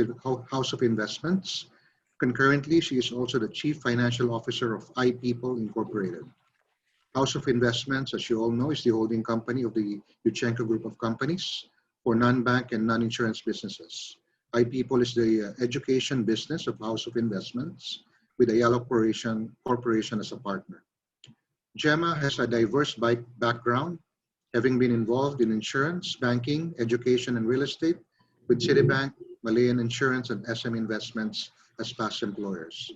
of Investments. Concurrently, she is also the Chief Financial Officer of iPeople Incorporated. House of Investments, as you all know, is the holding company of the Yuchenko Group of Companies for non-bank and non-insurance businesses. iPeople is the education business of House of Investments with Ayala Corporation as a partner. Gemma has a diverse background, having been involved in insurance, banking, education, and real estate with Citibank, Malayan Insurance, and SM Investments as past employers.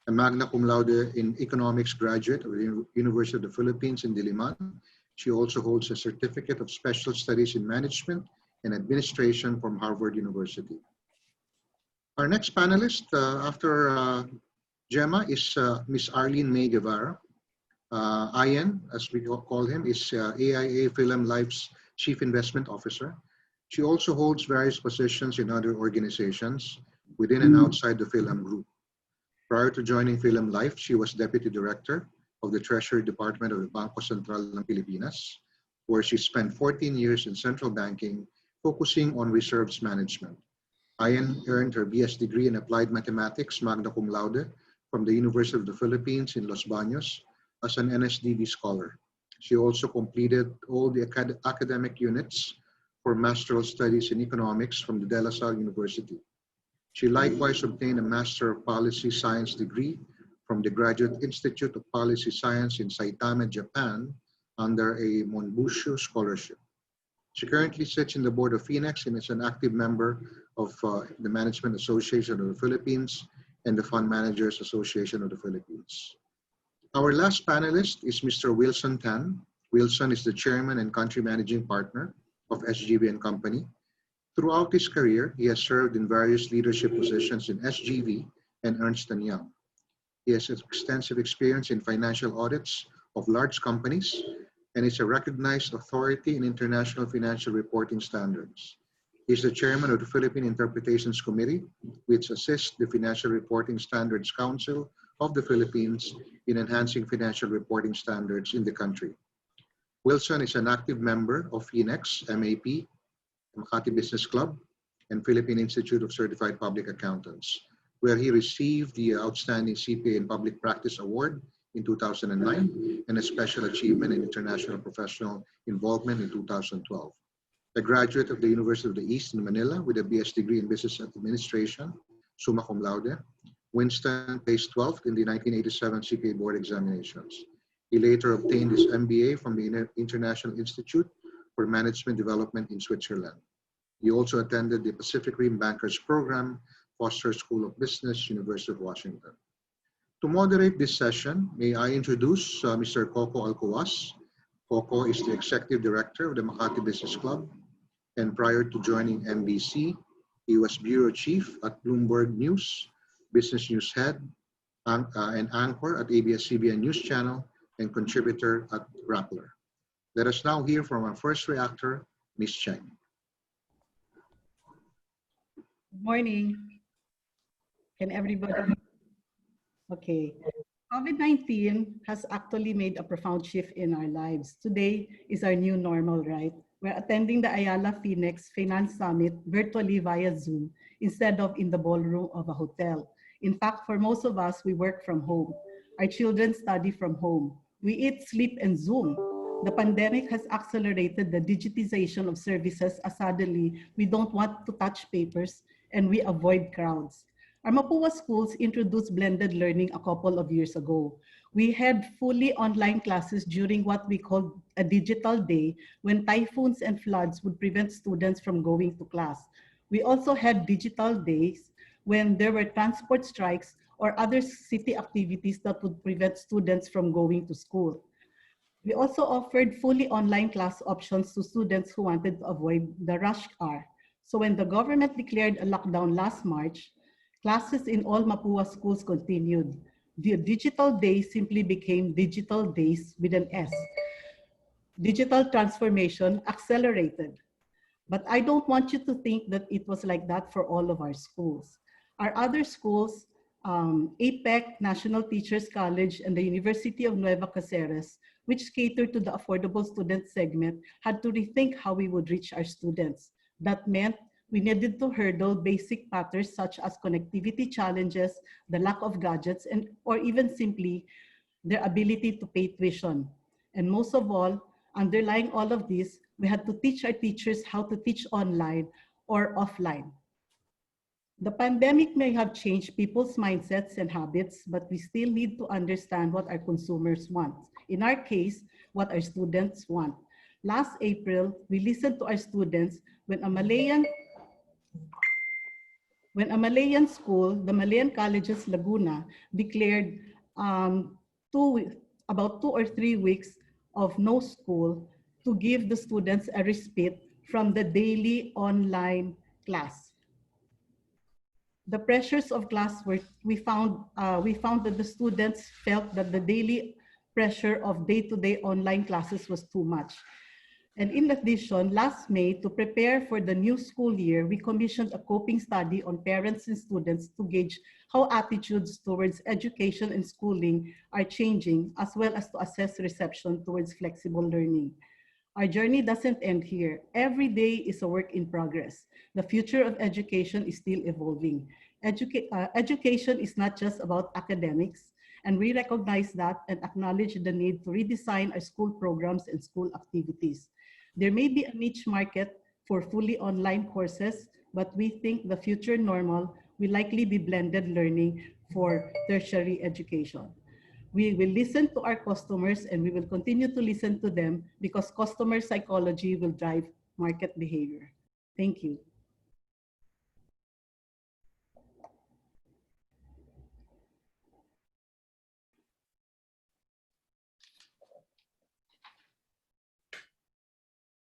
a magna cum laude in economics graduate of the University of the Philippines in Diliman. She also holds a certificate of special studies in management and administration from Harvard University. Our next panelist after Gemma is Ms. Arlene May Guevara. Ian, as we call him, is AIA Film Life's Chief Investment Officer. She also holds various positions in other organizations within and outside the Film Group. Prior to joining Film Life, she was Deputy Director of the Treasury Department of the Bangko Sentral ng Pilipinas, where she spent 14 years in central banking, focusing on reserves management. Ian earned her BS degree in Applied Mathematics, magna cum laude, from the University of the Philippines in Los Baños as an NSDB scholar. She also completed all the academic units for Masteral Studies in Economics from the De La Salle University. She likewise obtained a Master of Policy Science degree from the Graduate Institute of Policy Science in Saitama, Japan, under a Monbushu scholarship. She currently sits in the board of FINEX and is an active member of the Management Association of the Philippines and the Fund Managers Association of the Philippines. Our last panelist is Mr. Wilson Tan. Wilson is the chairman and country managing partner of SGV & Company. Throughout his career, he has served in various leadership positions in SGV and Ernst & Young. He has extensive experience in financial audits of large companies and is a recognized authority in international financial reporting standards. He is the chairman of the Philippine Interpretations Committee, which assists the Financial Reporting Standards Council of the Philippines in enhancing financial reporting standards in the country. Wilson is an active member of FINEX, MAP, Makati Business Club, and Philippine Institute of Certified Public Accountants, where he received the Outstanding CPA in Public Practice Award in 2009 and a Special Achievement in International Professional Involvement in 2012. A graduate of the University of the East in Manila with a BS degree in Business Administration, summa cum laude, Winston placed 12th in the 1987 CPA Board examinations. He later obtained his MBA from the International Institute for Management Development in Switzerland. He also attended the Pacific Rim Bankers Program, Foster School of Business, University of Washington. To moderate this session, may I introduce Mr. Coco Alcoas. Coco is the Executive Director of the Makati Business Club, and prior to joining MBC, he was Bureau Chief at Bloomberg News, Business News Head, and Anchor at ABS-CBN News Channel, and contributor at Rappler. Let us now hear from our first reactor, Ms. Cheng. Good morning. Can everybody? Okay. COVID-19 has actually made a profound shift in our lives. Today is our new normal, right? We're attending the Ayala-FINEX Finance Summit virtually via Zoom instead of in the ballroom of a hotel. In fact, for most of us, we work from home. Our children study from home. We eat, sleep, and Zoom. The pandemic has accelerated the digitization of services as suddenly we don't want to touch papers and we avoid crowds. Our Mapua schools introduced blended learning a couple of years ago. We had fully online classes during what we called a digital day when typhoons and floods would prevent students from going to class. We also had digital days when there were transport strikes or other city activities that would prevent students from going to school. We also offered fully online class options to students who wanted to avoid the rush hour. So when the government declared a lockdown last March, classes in all Mapua schools continued. The digital days simply became digital days with an S. Digital transformation accelerated. But I don't want you to think that it was like that for all of our schools. Our other schools, APEC, National Teachers College, and the University of Nueva Cáceres, which catered to the affordable student segment, had to rethink how we would reach our students. That meant we needed to hurdle basic patterns such as connectivity challenges, the lack of gadgets, or even simply their ability to pay tuition. And most of all, underlying all of this, we had to teach our teachers how to teach online or offline. The pandemic may have changed people's mindsets and habits, but we still need to understand what our consumers want. In our case, what our students want. Last April, we listened to our students when a Malayan When a Malayan school, the Malayan Colleges Laguna, declared um, about 2 or 3 weeks of no school to give the students a respite from the daily online class. The pressures of classwork, we found that the students felt that the daily pressure of day-to-day online classes was too much. And in addition, last May, to prepare for the new school year, we commissioned a coping study on parents and students to gauge how attitudes towards education and schooling are changing, as well as to assess reception towards flexible learning. Our journey doesn't end here. Every day is a work in progress. The future of education is still evolving. Education is not just about academics, and we recognize that and acknowledge the need to redesign our school programs and school activities. There may be a niche market for fully online courses, but we think the future normal will likely be blended learning for tertiary education. We will listen to our customers and we will continue to listen to them because customer psychology will drive market behavior. Thank you.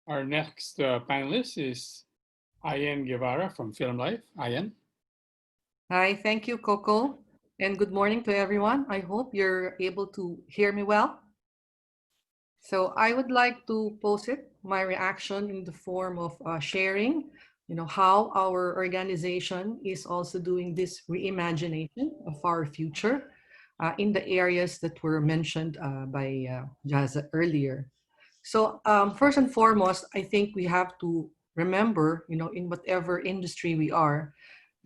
Our next panelist is Ayan Guevara from Film Life. Ayan. Hi, thank you, Coco, and good morning to everyone. I hope you're able to hear me well. So I would like to posit my reaction in the form of sharing, how our organization is also doing this reimagination of our future in the areas that were mentioned by Jaza earlier. So first and foremost, I think we have to remember, in whatever industry we are,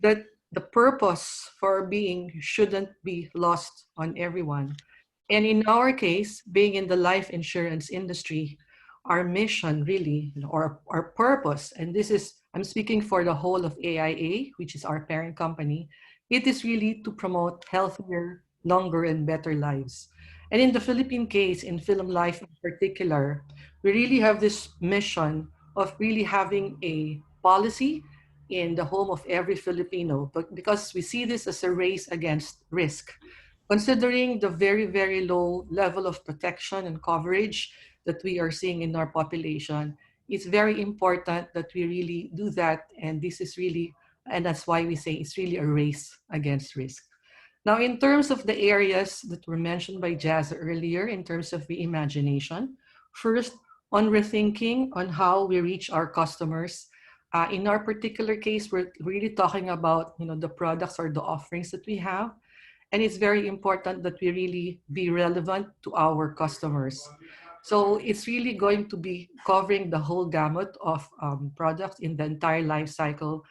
that the purpose for our being shouldn't be lost on everyone. And in our case, being in the life insurance industry, our mission really, or our purpose, and this is, I'm speaking for the whole of AIA, which is our parent company, it is really to promote healthier, longer, and better lives. And in the Philippine case, in Film Life in particular, we really have this mission of really having a policy in the home of every Filipino, but because we see this as a race against risk. Considering the very, very low level of protection and coverage that we are seeing in our population, it's very important that we really do that. And this is really, and that's why we say it's really a race against risk. Now, in terms of the areas that were mentioned by Jazz earlier, in terms of reimagination, first, on rethinking on how we reach our customers. In our particular case, we're really talking about the products or the offerings that we have. And it's very important that we really be relevant to our customers. So it's really going to be covering the whole gamut of products in the entire life cycle.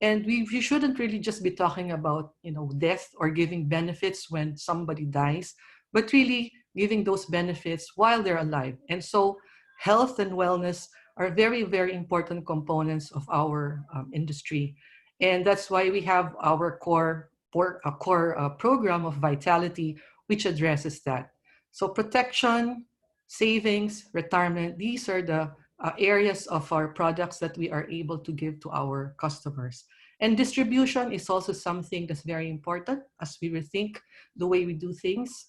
And we shouldn't really just be talking about death or giving benefits when somebody dies, but really giving those benefits while they're alive. And so health and wellness are very, very important components of our industry. And that's why we have our core program of Vitality, which addresses that. So protection, savings, retirement, these are the areas of our products that we are able to give to our customers. And distribution is also something that's very important as we rethink the way we do things.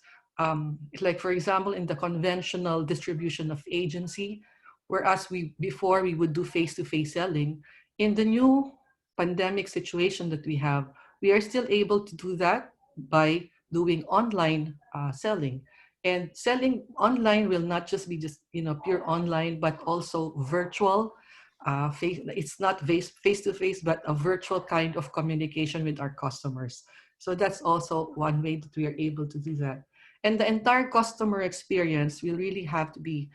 Like for example, in the conventional distribution of agency, whereas before we would do face-to-face selling, in the new pandemic situation that we have, we are still able to do that by doing online selling. And selling online will not just be pure online, but also virtual. It's not face-to-face, but a virtual kind of communication with our customers. So that's also one way that we are able to do that. And the entire customer experience will really have to be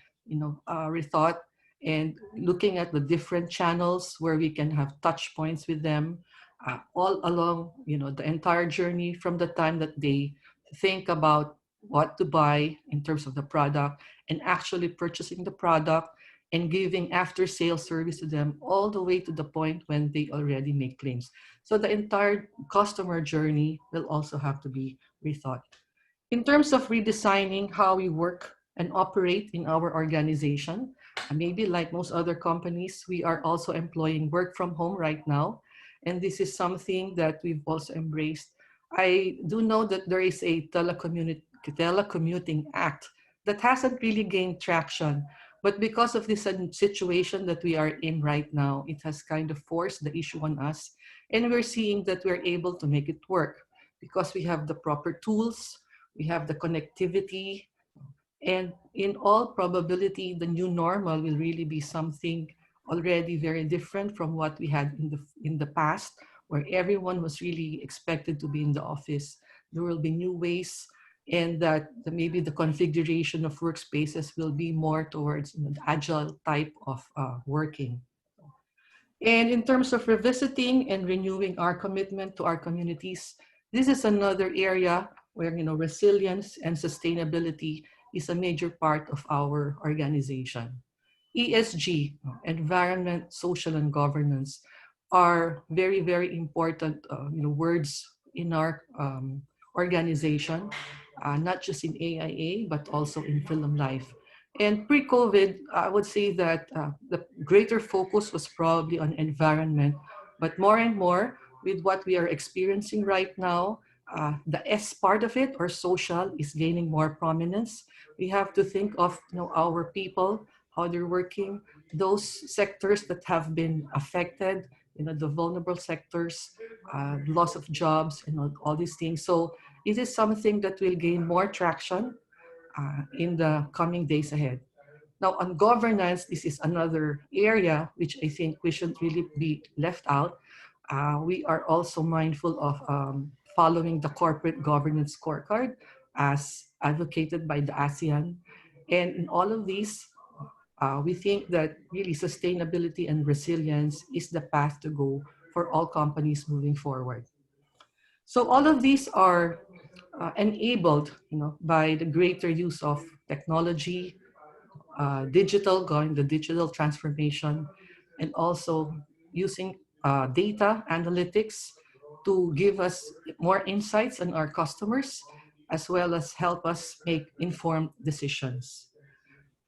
rethought and looking at the different channels where we can have touch points with them all along the entire journey from the time that they think about what to buy in terms of the product and actually purchasing the product and giving after sales service to them all the way to the point when they already make claims. So the entire customer journey will also have to be rethought. In terms of redesigning how we work and operate in our organization, maybe like most other companies, we are also employing work from home right now. and this is something that we've also embraced. I do know that there is a telecommuting act that hasn't really gained traction, but because of this situation that we are in right now, it has kind of forced the issue on us, and we're seeing that we're able to make it work because we have the proper tools, we have the connectivity, and in all probability, the new normal will really be something already very different from what we had in the past, where everyone was really expected to be in the office. There will be new ways, and that maybe the configuration of workspaces will be more towards an agile type of working. And in terms of revisiting and renewing our commitment to our communities, this is another area where resilience and sustainability is a major part of our organization. ESG, environment, social, and governance, are very, very important words in our organization, not just in AIA, but also in Film Life. And pre-COVID, I would say that the greater focus was probably on environment, but more and more with what we are experiencing right now, the S part of it, or social, is gaining more prominence. We have to think of our people, how they're working, those sectors that have been affected, the vulnerable sectors, loss of jobs, and all these things. So it is something that will gain more traction in the coming days ahead. Now, on governance, this is another area which I think we shouldn't really be left out. We are also mindful of following the corporate governance scorecard as advocated by the ASEAN. And in all of these, we think that really sustainability and resilience is the path to go for all companies moving forward. So all of these are enabled by the greater use of technology, going the digital transformation, and also using data analytics to give us more insights on our customers, as well as help us make informed decisions.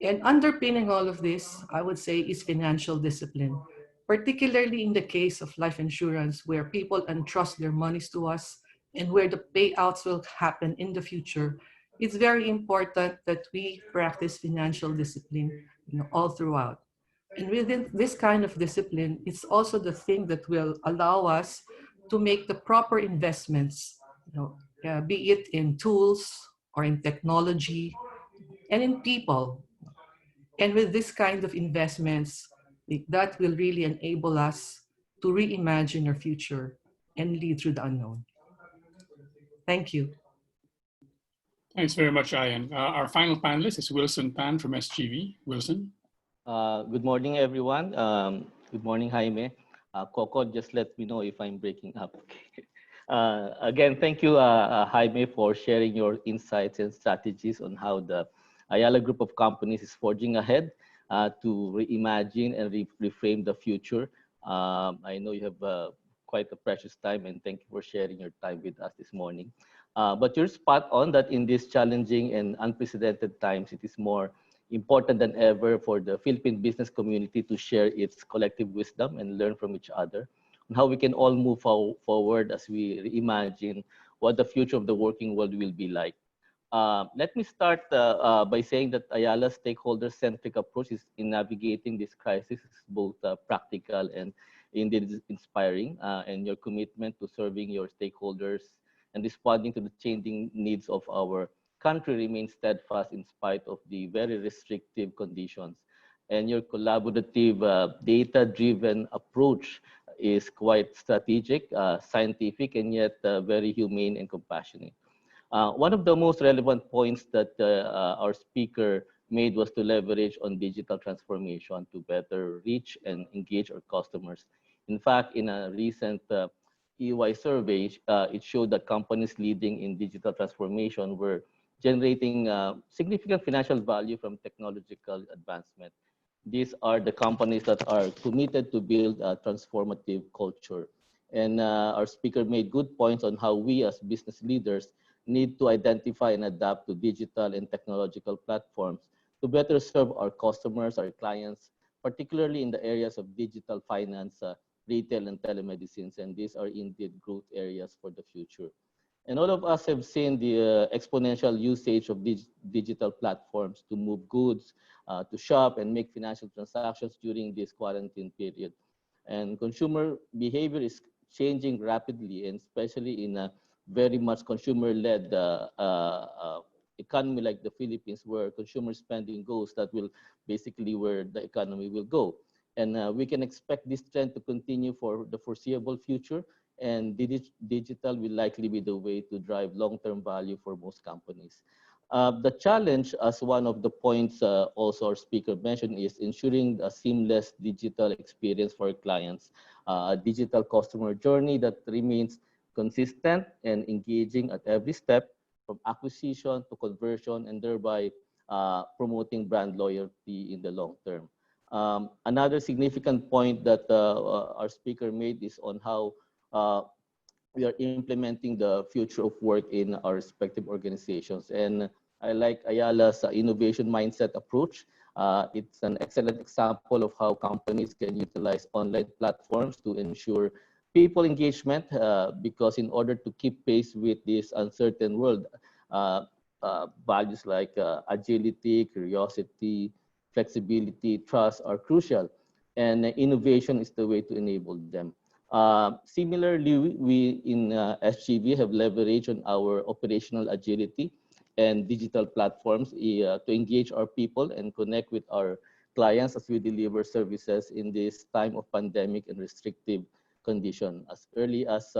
And underpinning all of this, I would say, is financial discipline, particularly in the case of life insurance, where people entrust their monies to us and where the payouts will happen in the future. It's very important that we practice financial discipline all throughout. And within this kind of discipline, it's also the thing that will allow us to make the proper investments, be it in tools or in technology and in people. And with this kind of investments, that will really enable us to reimagine our future and lead through the unknown. Thank you. Thanks very much, Ian. Our final panelist is Wilson Pan from SGV. Wilson. Good morning, everyone. Good morning, Jaime. Coco, just let me know if I'm breaking up. Again, thank you, Jaime, for sharing your insights and strategies on how the Ayala Group of companies is forging ahead to reimagine and reframe the future. I know you have quite a precious time, and thank you for sharing your time with us this morning. But you're spot on that in these challenging and unprecedented times, it is more important than ever for the Philippine business community to share its collective wisdom and learn from each other on how we can all move forward as we reimagine what the future of the working world will be like. Let me start by saying that Ayala's stakeholder-centric approach in navigating this crisis is both practical and indeed inspiring, and your commitment to serving your stakeholders and responding to the changing needs of our country remains steadfast in spite of the very restrictive conditions. And your collaborative, data-driven approach is quite strategic, scientific, and yet very humane and compassionate. One of the most relevant points that our speaker made was to leverage on digital transformation to better reach and engage our customers. In fact, in a recent EY survey, it showed that companies leading in digital transformation were generating significant financial value from technological advancement. These are the companies that are committed to build a transformative culture. And our speaker made good points on how we as business leaders need to identify and adapt to digital and technological platforms to better serve our customers, our clients, particularly in the areas of digital finance, retail, and telemedicines. And these are indeed growth areas for the future. And all of us have seen the exponential usage of digital platforms to move goods, to shop and make financial transactions during this quarantine period. And consumer behavior is changing rapidly, and especially in a very much consumer-led economy like the Philippines, where consumer spending goes, that will basically where the economy will go. And we can expect this trend to continue for the foreseeable future, and digital will likely be the way to drive long-term value for most companies. The challenge, as one of the points also our speaker mentioned, is ensuring a seamless digital experience for clients, a digital customer journey that remains consistent and engaging at every step, from acquisition to conversion, and thereby promoting brand loyalty in the long term. Another significant point that our speaker made is on how we are implementing the future of work in our respective organizations. And I like Ayala's innovation mindset approach. It's an excellent example of how companies can utilize online platforms to ensure people engagement, because in order to keep pace with this uncertain world, values like agility, curiosity, flexibility, trust are crucial, and innovation is the way to enable them. Similarly, we in SGV have leveraged on our operational agility and digital platforms to engage our people and connect with our clients as we deliver services in this time of pandemic and restrictive condition. As early as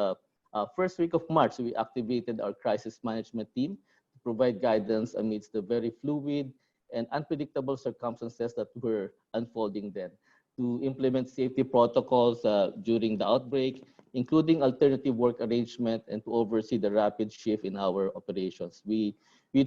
first week of March, we activated our crisis management team to provide guidance amidst the very fluid and unpredictable circumstances that were unfolding then, to implement safety protocols during the outbreak, including alternative work arrangement, and to oversee the rapid shift in our operations. We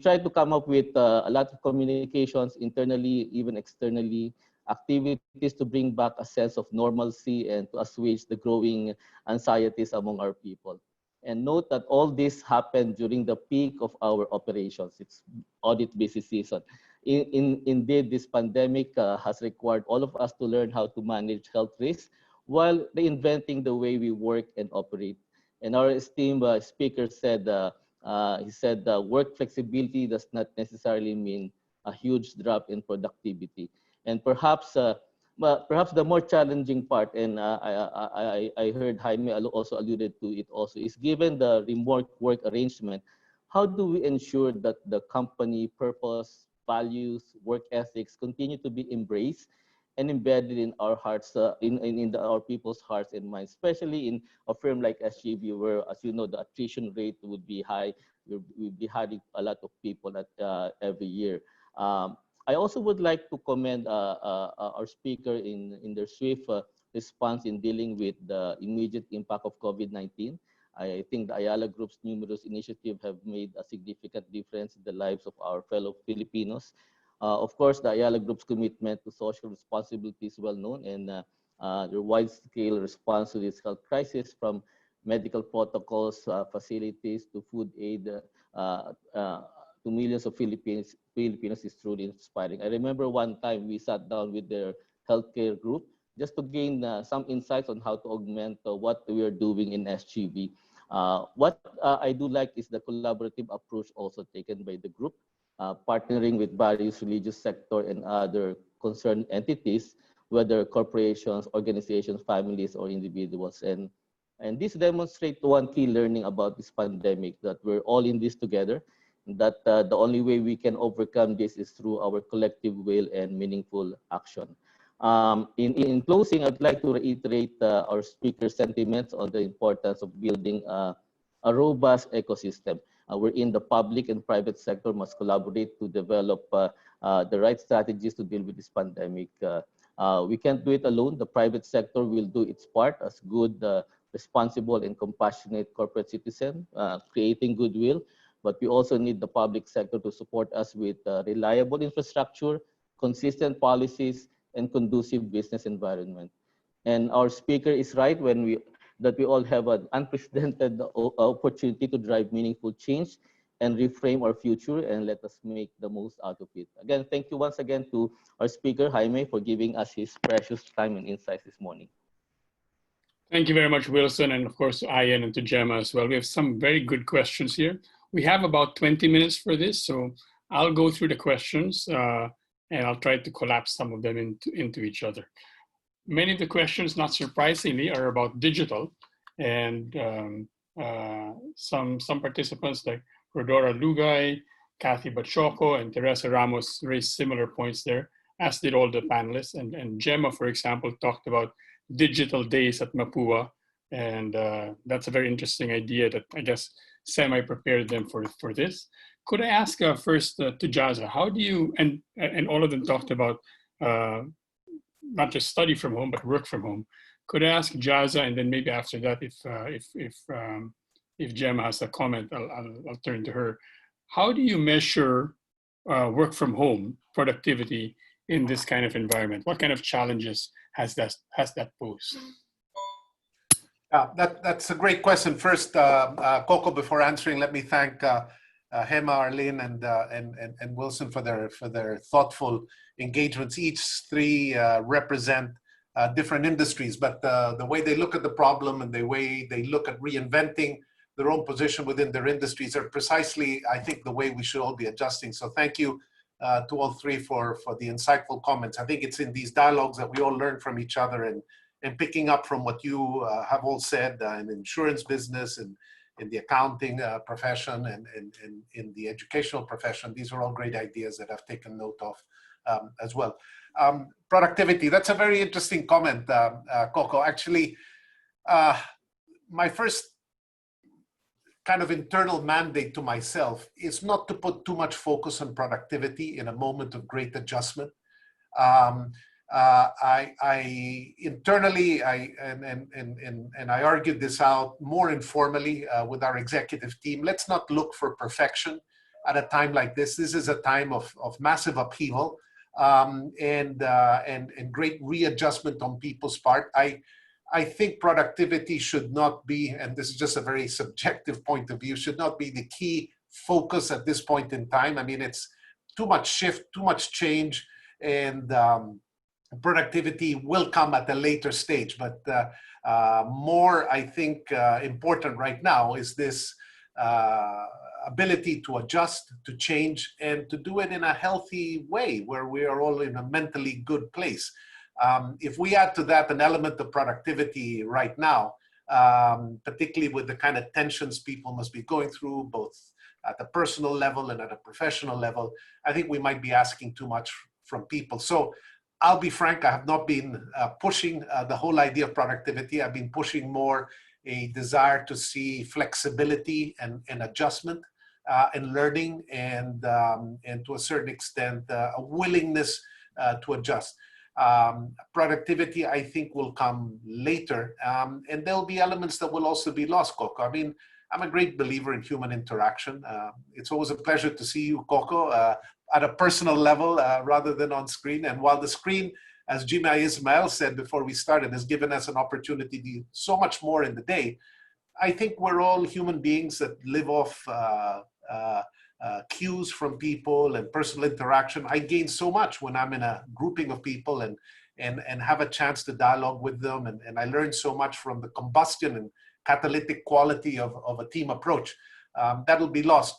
tried to come up with a lot of communications internally, even externally, activities to bring back a sense of normalcy and to assuage the growing anxieties among our people. And note that all this happened during the peak of our operations. It's audit busy season. Indeed, this pandemic has required all of us to learn how to manage health risks while reinventing the way we work and operate. And our esteemed speaker said, work flexibility does not necessarily mean a huge drop in productivity. And perhaps the more challenging part, and I heard Jaime also alluded to it also, is given the remote work arrangement, how do we ensure that the company purpose, values, work ethics continue to be embraced and embedded in our hearts, our people's hearts and minds, especially in a firm like SGB, where, as you know, the attrition rate would be high. We'll be hiring a lot of people every year. I also would like to commend our speaker in their swift response in dealing with the immediate impact of COVID-19. I think the Ayala Group's numerous initiatives have made a significant difference in the lives of our fellow Filipinos. Of course, the Ayala Group's commitment to social responsibility is well known, and their wide-scale response to this health crisis, from medical protocols, facilities, to food aid to millions of Filipinos is truly inspiring. I remember one time we sat down with their healthcare group just to gain some insights on how to augment what we are doing in SGV. What I do like is the collaborative approach also taken by the group, partnering with various religious sector and other concerned entities, whether corporations, organizations, families, or individuals. And this demonstrates one key learning about this pandemic, that we're all in this together, that the only way we can overcome this is through our collective will and meaningful action. In closing, I'd like to reiterate our speaker's sentiments on the importance of building a robust ecosystem. Wherein the public and private sector must collaborate to develop the right strategies to deal with this pandemic. We can't do it alone. The private sector will do its part as good, responsible, and compassionate corporate citizen, creating goodwill. But we also need the public sector to support us with reliable infrastructure, consistent policies, and conducive business environment. And our speaker is right when we all have an unprecedented opportunity to drive meaningful change and reframe our future, and let us make the most out of it. Again, thank you once again to our speaker, Jaime, for giving us his precious time and insights this morning. Thank you very much, Wilson, and of course to Ian and to Gemma as well. We have some very good questions here. We have about 20 minutes for this, so I'll go through the questions and I'll try to collapse some of them into each other. Many of the questions, not surprisingly, are about digital, and some participants like Rodora Lugay, Kathy Bachoco, and Teresa Ramos raised similar points there, as did all the panelists. And Gemma, for example, talked about digital days at Mapua, and that's a very interesting idea that I guess semi-prepared them for this. Could I ask first to Jaza, how do you, and all of them talked about not just study from home, but work from home. Could I ask Jaza, and then maybe after that, if Gemma has a comment, I'll turn to her. How do you measure work from home productivity in this kind of environment? What kind of challenges has that posed? That's a great question. First, Coco, before answering, let me thank Hema, Arlene, and Wilson for their thoughtful engagements. Each three represent different industries, but the way they look at the problem and the way they look at reinventing their own position within their industries are precisely, I think, the way we should all be adjusting. So thank you to all three for the insightful comments. I think it's in these dialogues that we all learn from each other, and picking up from what you have all said in the insurance business and in the accounting profession and in the educational profession. These are all great ideas that I've taken note of as well. Productivity, that's a very interesting comment, Coco. Actually, my first kind of internal mandate to myself is not to put too much focus on productivity in a moment of great adjustment. I internally, I argued this out more informally with our executive team. Let's not look for perfection at a time like this. This is a time of massive upheaval and great readjustment on people's part. I think productivity should not be, and this is just a very subjective point of view, should not be the key focus at this point in time. I mean, it's too much shift, too much change, and productivity will come at a later stage. But more, I think, important right now is this ability to adjust, to change, and to do it in a healthy way where we are all in a mentally good place. If we add to that an element of productivity right now, particularly with the kind of tensions people must be going through, both at the personal level and at a professional level, I think we might be asking too much from people. So I'll be frank, I have not been pushing the whole idea of productivity. I've been pushing more a desire to see flexibility and adjustment and learning and to a certain extent, a willingness to adjust. Productivity, I think, will come later, and there'll be elements that will also be lost, Coco. I mean, I'm a great believer in human interaction. It's always a pleasure to see you, Coco, at a personal level rather than on screen. And while the screen, as Jaime Ismail said before we started, has given us an opportunity to do so much more in the day, I think we're all human beings that live off cues from people and personal interaction. I gain so much when I'm in a grouping of people and have a chance to dialogue with them. And I learn so much from the combustion and catalytic quality of a team approach. That'll be lost.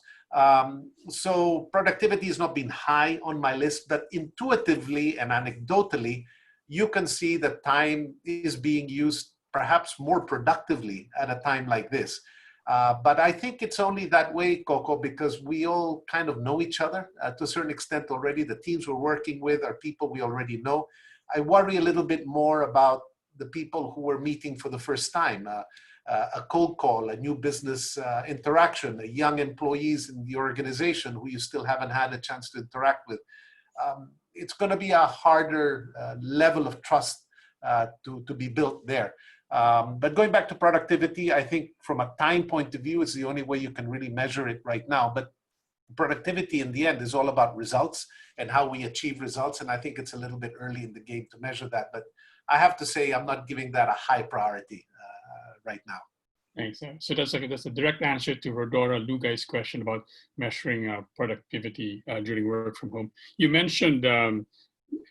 So productivity has not been high on my list, but intuitively and anecdotally, you can see that time is being used perhaps more productively at a time like this. But I think it's only that way, Coco, because we all kind of know each other to a certain extent already. The teams we're working with are people we already know. I worry a little bit more about the people who we're meeting for the first time. A cold call, a new business interaction, young employees in the organization who you still haven't had a chance to interact with. It's going to be a harder level of trust to be built there. But going back to productivity, I think from a time point of view, it's the only way you can really measure it right now. But productivity in the end is all about results and how we achieve results. And I think it's a little bit early in the game to measure that. But I have to say, I'm not giving that a high priority right now. Thanks. So that's a direct answer to Rodora Lugay's question about measuring productivity during work from home. You mentioned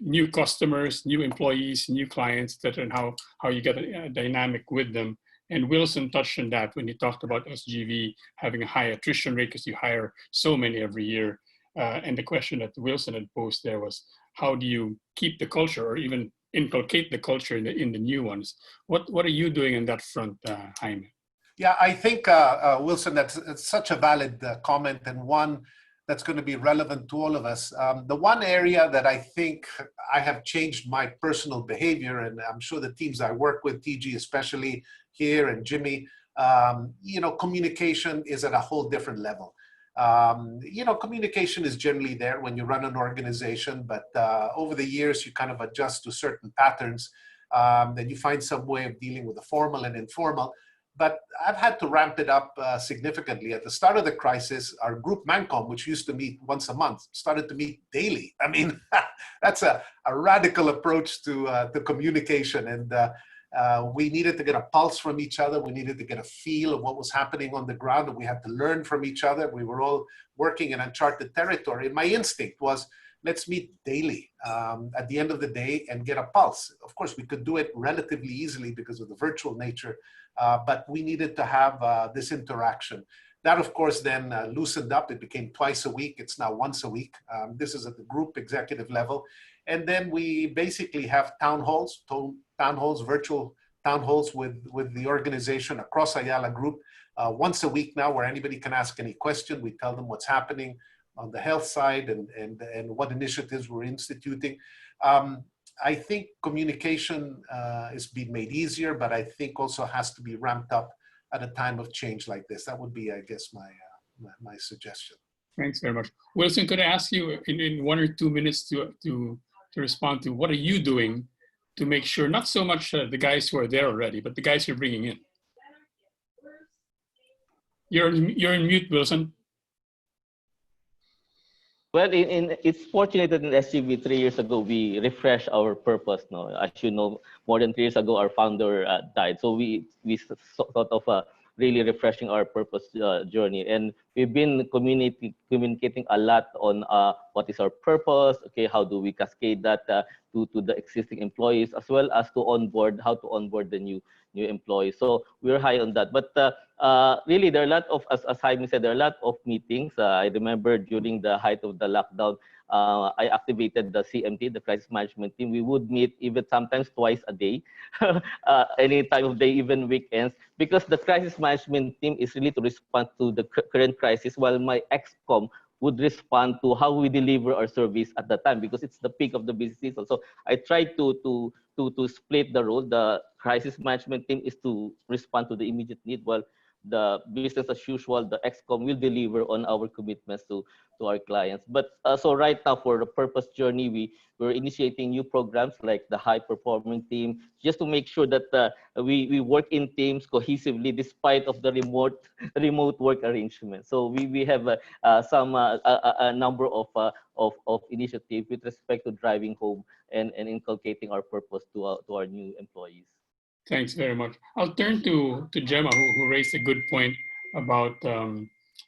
new customers, new employees, new clients, etc., and how you get a dynamic with them. And Wilson touched on that when he talked about SGV having a high attrition rate because you hire so many every year. And the question that Wilson had posed there was, how do you keep the culture or even inculcate the culture in the new ones? What are you doing in that front, Jaime? Yeah, I think, Wilson, that's such a valid comment, and one that's going to be relevant to all of us. The one area that I think I have changed my personal behavior, and I'm sure the teams I work with, TG especially here and Jimmy, communication is at a whole different level. Communication is generally there when you run an organization, but over the years, you kind of adjust to certain patterns. Then you find some way of dealing with the formal and informal. But I've had to ramp it up significantly. At the start of the crisis, our group Mancom, which used to meet once a month, started to meet daily. I mean, that's a radical approach to communication. And we needed to get a pulse from each other. We needed to get a feel of what was happening on the ground. And we had to learn from each other. We were all working in uncharted territory. And my instinct was, let's meet daily at the end of the day and get a pulse. Of course, we could do it relatively easily because of the virtual nature, but we needed to have this interaction. That, of course, then loosened up. It became twice a week. It's now once a week. This is at the group executive level. And then we basically have town halls, virtual town halls with the organization across Ayala Group once a week now, where anybody can ask any question. We tell them what's happening on the health side and what initiatives we're instituting. I think communication is being made easier, but I think also has to be ramped up at a time of change like this. That would be, I guess, my suggestion. Thanks very much. Wilson, could I ask you in 1 or 2 minutes to respond to what are you doing to make sure, not so much the guys who are there already, but the guys you're bringing in? You're in mute, Wilson. Well, it's fortunate that in SGB 3 years ago, we refreshed our purpose. No? As you know, more than 3 years ago, our founder died. So we sort of really refreshing our purpose journey. And we've been communicating a lot on what is our purpose, okay, how do we cascade that to the existing employees, as well as how to onboard the new employees. So we're high on that. But really, there are a lot of, as Jaime said, there are a lot of meetings. I remember during the height of the lockdown, I activated the CMT, the crisis management team. We would meet even sometimes twice a day, any time of day, even weekends, because the crisis management team is really to respond to the current crisis, while my ExCom would respond to how we deliver our service at the time, because it's the peak of the busy season. So I tried to split the role. The crisis management team is to respond to the immediate need, while the business as usual, the ExCom will deliver on our commitments to our clients. But so right now, for the purpose journey, we're initiating new programs like the high performing team, just to make sure that we work in teams cohesively despite of the remote work arrangement. So we have a number of initiatives with respect to driving home and inculcating our purpose to our new employees. Thanks very much. I'll turn to Gemma, who raised a good point about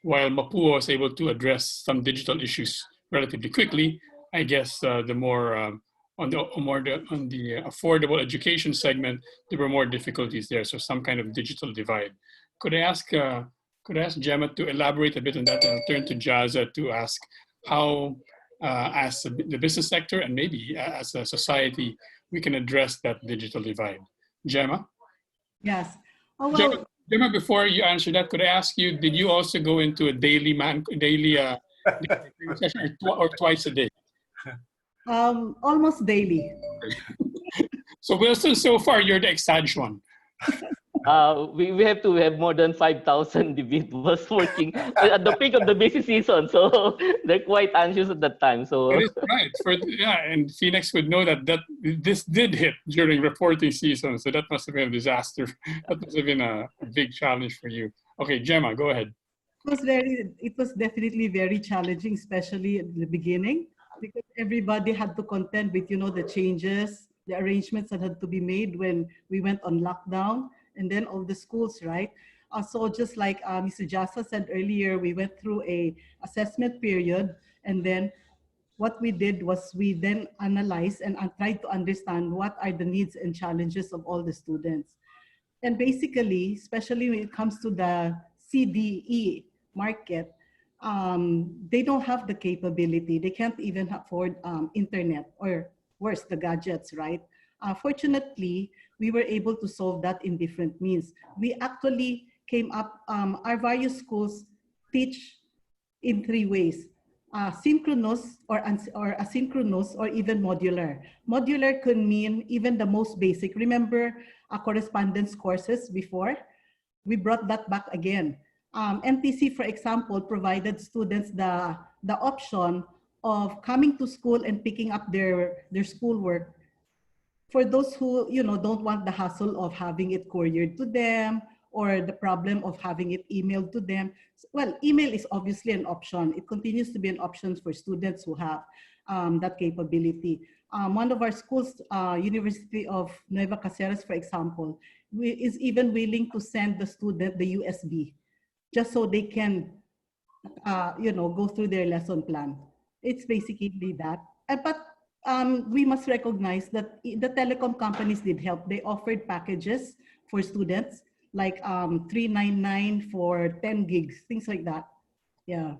while Mapua was able to address some digital issues relatively quickly, I guess the more on the affordable education segment, there were more difficulties there. So some kind of digital divide. Could I ask Gemma to elaborate a bit on that, and I'll turn to Jaza to ask how, as the business sector and maybe as a society, we can address that digital divide. Gemma? Yes. Oh, well, Gemma, before you answer that, could I ask you, did you also go into a daily session or twice a day? almost daily. So Wilson, so far you're the exage one. We have to have more than 5,000 individuals working at the peak of the busy season, so they're quite anxious at that time. So it is right. And FINEX would know that this did hit during reporting season, so that must have been a disaster. That must have been a big challenge for you. Okay, Gemma, go ahead. It was definitely very challenging, especially at the beginning, because everybody had to contend with, the changes, the arrangements that had to be made when we went on lockdown. And then all the schools, right? So just like Mr. Jasa said earlier, we went through a assessment period, and then what we did was we then analyzed and tried to understand what are the needs and challenges of all the students. And basically, especially when it comes to the CDE market, they don't have the capability. They can't even afford internet, or worse, the gadgets, right? Fortunately, we were able to solve that in different means. We actually came up, our various schools teach in 3 ways: synchronous or asynchronous, or even modular. Modular can mean even the most basic. Remember correspondence courses before? We brought that back again. NTC, for example, provided students the option of coming to school and picking up their schoolwork for those who don't want the hassle of having it couriered to them, or the problem of having it emailed to them. Well, email is obviously an option. It continues to be an option for students who have that capability. One of our schools, University of Nueva Caceres, for example, is even willing to send the student the USB, just so they can go through their lesson plan. It's basically that. But we must recognize that the telecom companies did help. They offered packages for students, like 399 for 10 gigs, things like that. Yeah.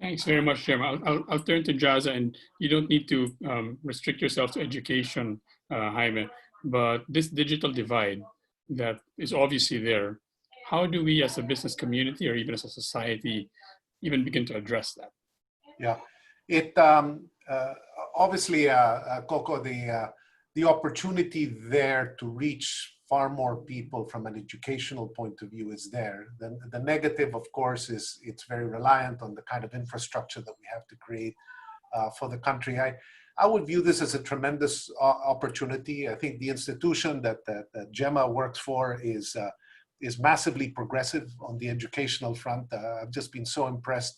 Thanks very much, Jim. I'll turn to Jaza, and you don't need to restrict yourself to education, Jaime, but this digital divide that is obviously there, how do we as a business community or even as a society even begin to address that? Yeah, it obviously, Coco, the opportunity there to reach far more people from an educational point of view is there. The negative, of course, is it's very reliant on the kind of infrastructure that we have to create for the country. I would view this as a tremendous opportunity. I think the institution that Gemma works for is massively progressive on the educational front. I've just been so impressed.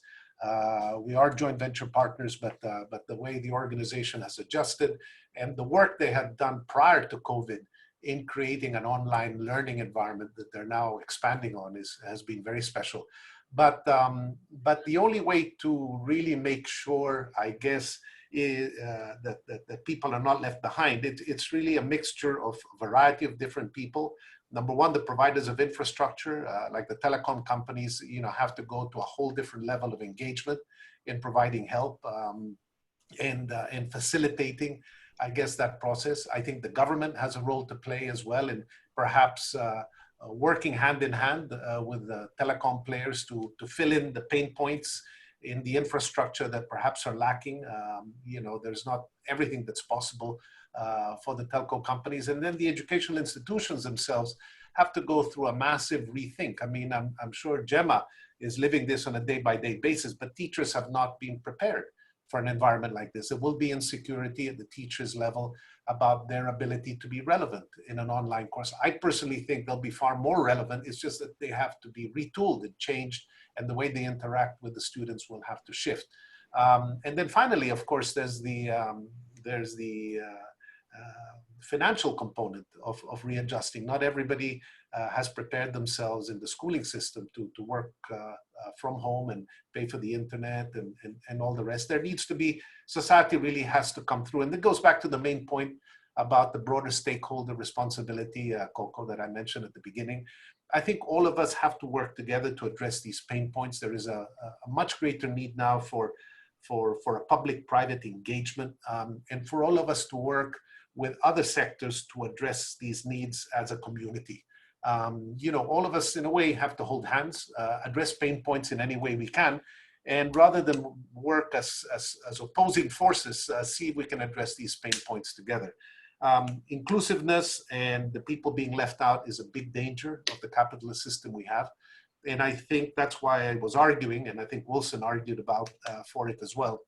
We are joint venture partners, but the way the organization has adjusted and the work they had done prior to COVID in creating an online learning environment that they're now expanding on has been very special. But the only way to really make sure, I guess, that people are not left behind, it's really a mixture of a variety of different people. Number one, the providers of infrastructure, like the telecom companies, have to go to a whole different level of engagement in providing help and facilitating, I guess, that process. I think the government has a role to play as well, and perhaps working hand in hand with the telecom players to fill in the pain points in the infrastructure that perhaps are lacking. There's not everything that's possible for the telco companies. And then the educational institutions themselves have to go through a massive rethink. I mean, I'm sure Gemma is living this on a day-by-day basis, but teachers have not been prepared for an environment like this. There will be insecurity at the teachers' level about their ability to be relevant in an online course. I personally think they'll be far more relevant. It's just that they have to be retooled and changed, and the way they interact with the students will have to shift. And then finally, of course, there's the financial component of readjusting. Not everybody has prepared themselves in the schooling system to work from home and pay for the internet and all the rest. There needs to be, society really has to come through. And that goes back to the main point about the broader stakeholder responsibility, Coco, that I mentioned at the beginning. I think all of us have to work together to address these pain points. There is a much greater need now for a public-private engagement, and for all of us to work with other sectors to address these needs as a community. All of us in a way have to hold hands, address pain points in any way we can, and rather than work as opposing forces, see if we can address these pain points together. Inclusiveness and the people being left out is a big danger of the capitalist system we have. And I think that's why I was arguing, and I think Wilson argued about for it as well,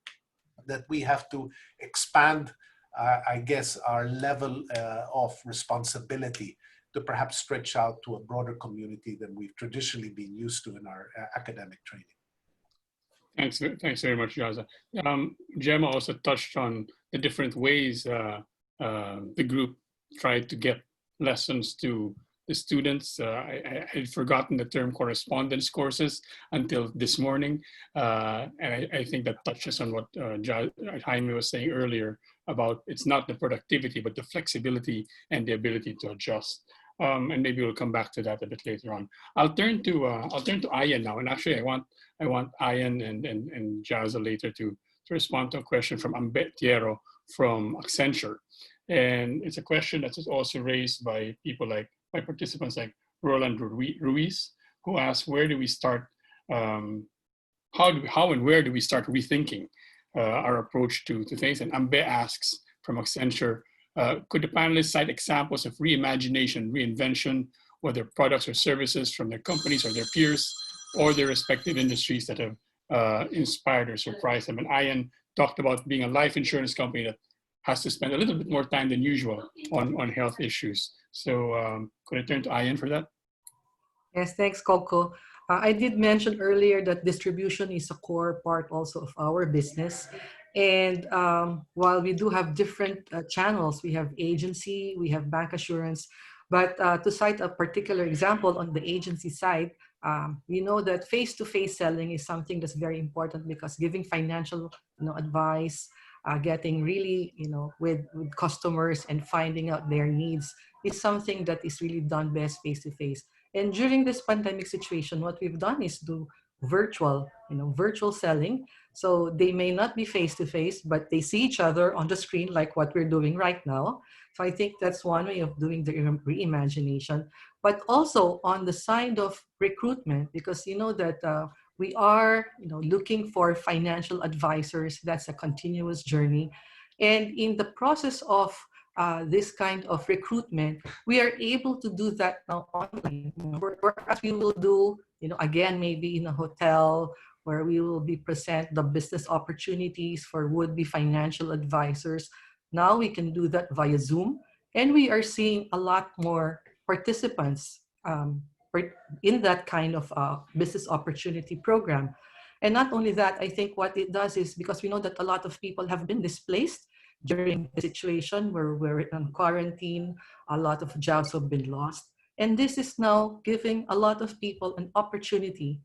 that we have to expand, I guess, our level of responsibility to perhaps stretch out to a broader community than we've traditionally been used to in our academic training. Thanks very much, Jaza. Gemma also touched on the different ways the group tried to get lessons to the the students. I had forgotten the term correspondence courses until this morning. And I think that touches on what Jaime was saying earlier about it's not the productivity, but the flexibility and the ability to adjust. And maybe we'll come back to that a bit later on. I'll turn to Ayan now. And actually, I want Ayan and Jaza later to respond to a question from Ambetiero from Accenture. And it's a question that is also raised by people by participants like Roland Ruiz, who asks, where do we start, how and where do we start rethinking our approach to things? And Ambe asks from Accenture, could the panelists cite examples of reimagination, reinvention, whether products or services from their companies or their peers or their respective industries that have inspired or surprised them? And Ayan talked about being a life insurance company that has to spend a little bit more time than usual on health issues. So could I turn to Ayan for that? Yes, thanks, Coco. I did mention earlier that distribution is a core part also of our business. And while we do have different channels, we have agency, we have bank assurance, but to cite a particular example on the agency side, we know that face-to-face selling is something that's very important because giving financial advice, getting really with customers and finding out their needs is something that is really done best face-to-face. And during this pandemic situation, what we've done is do virtual selling. So they may not be face-to-face, but they see each other on the screen like what we're doing right now. So I think that's one way of doing the reimagination. But also on the side of recruitment, because that we are looking for financial advisors. That's a continuous journey. And in the process of this kind of recruitment, we are able to do that now online. Whereas we will do, again, maybe in a hotel where we will be present the business opportunities for would-be financial advisors. Now we can do that via Zoom. And we are seeing a lot more participants in that kind of business opportunity program. And not only that, I think what it does is because we know that a lot of people have been displaced during the situation where we're on quarantine, a lot of jobs have been lost. And this is now giving a lot of people an opportunity,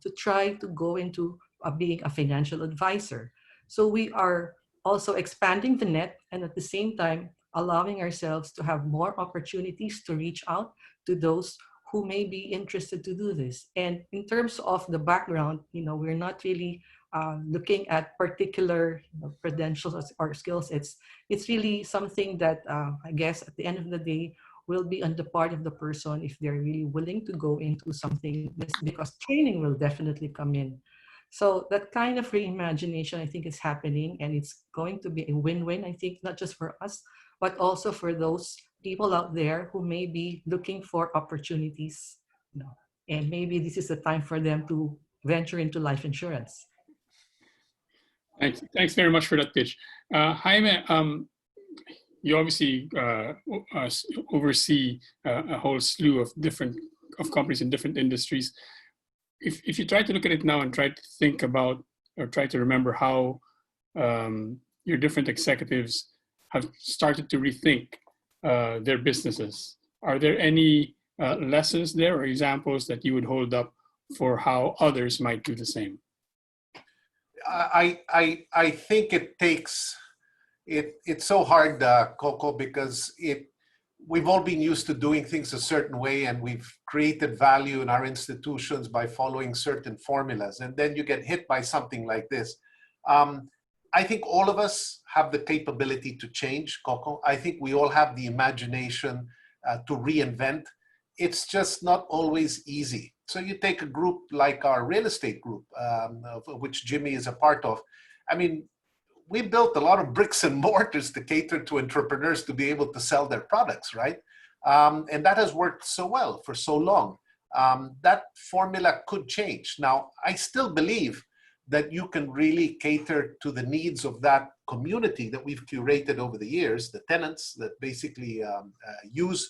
to try to go into being a financial advisor. So we are also expanding the net and at the same time allowing ourselves to have more opportunities to reach out to those who may be interested to do this. And in terms of the background, we're not really looking at particular credentials or skills. It's really something that I guess at the end of the day will be on the part of the person if they're really willing to go into something, because training will definitely come in. So that kind of reimagination, I think, is happening, and it's going to be a win-win, I think, not just for us, but also for those people out there who may be looking for opportunities, and maybe this is the time for them to venture into life insurance. Thanks very much for that pitch. Jaime, you obviously oversee a whole slew of companies in different industries. If you try to look at it now and try to think about or try to remember how your different executives have started to rethink their businesses, are there any lessons there or examples that you would hold up for how others might do the same? I think it takes, it's so hard, Coco, because we've all been used to doing things a certain way, and we've created value in our institutions by following certain formulas. And then you get hit by something like this. I think all of us have the capability to change, Coco. I think we all have the imagination to reinvent. It's just not always easy. So you take a group like our real estate group, of which Jimmy is a part of. I mean, we built a lot of bricks and mortars to cater to entrepreneurs to be able to sell their products, right? And that has worked so well for so long. That formula could change. Now, I still believe that you can really cater to the needs of that community that we've curated over the years, the tenants that basically use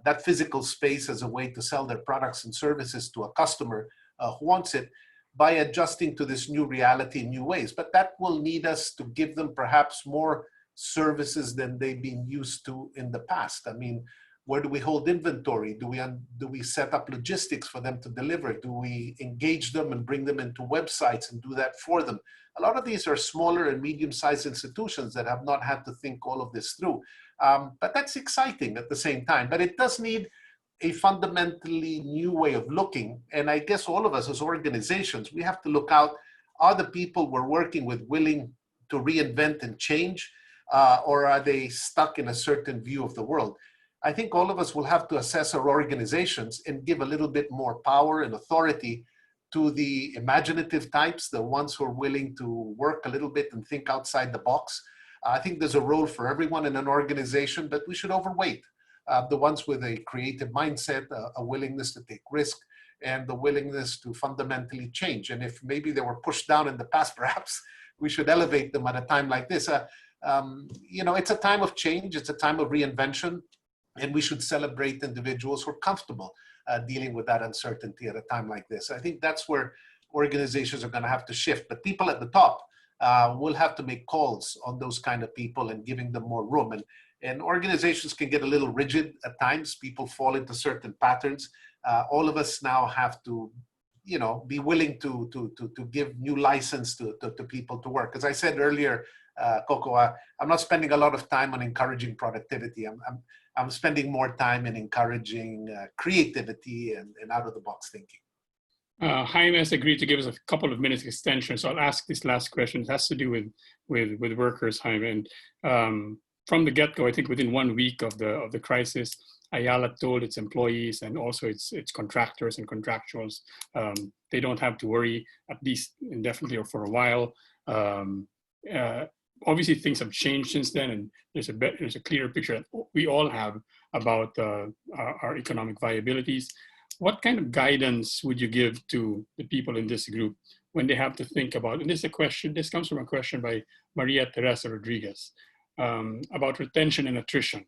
that physical space as a way to sell their products and services to a customer who wants it, by adjusting to this new reality in new ways. But that will need us to give them perhaps more services than they've been used to in the past. I mean, Where do we hold inventory? Do we set up logistics for them to deliver? Do we engage them and bring them into websites and do that for them? A lot of these are smaller and medium-sized institutions that have not had to think all of this through. But that's exciting at the same time. But it does need a fundamentally new way of looking. And I guess all of us as organizations, we have to look out, are the people we're working with willing to reinvent and change? Or are they stuck in a certain view of the world? I think all of us will have to assess our organizations and give a little bit more power and authority to the imaginative types, the ones who are willing to work a little bit and think outside the box. I think there's a role for everyone in an organization, but we should overweight the ones with a creative mindset, a willingness to take risk, and the willingness to fundamentally change. And if maybe they were pushed down in the past, perhaps we should elevate them at a time like this. You know, it's a time of change. It's a time of reinvention. And we should celebrate individuals who are comfortable dealing with that uncertainty at a time like this. I think that's where organizations are going to have to shift. But people at the top will have to make calls on those kind of people and giving them more room. And organizations can get a little rigid at times. People fall into certain patterns. All of us now have to, you know, be willing to give new license to people to work. As I said earlier, Coco, I'm not spending a lot of time on encouraging productivity. I'm spending more time in encouraging creativity and out-of-the-box thinking. Jaime has agreed to give us a couple of minutes extension, so I'll ask this last question. It has to do with workers, Jaime. And from the get-go, I think within 1 week of the crisis, Ayala told its employees and also its contractors and contractuals they don't have to worry, at least indefinitely or for a while. Obviously, things have changed since then, and there's a clearer picture that we all have about our economic viabilities. What kind of guidance would you give to the people in this group when they have to think about, and this is a question, this comes from a question by Maria Teresa Rodriguez, about retention and attrition,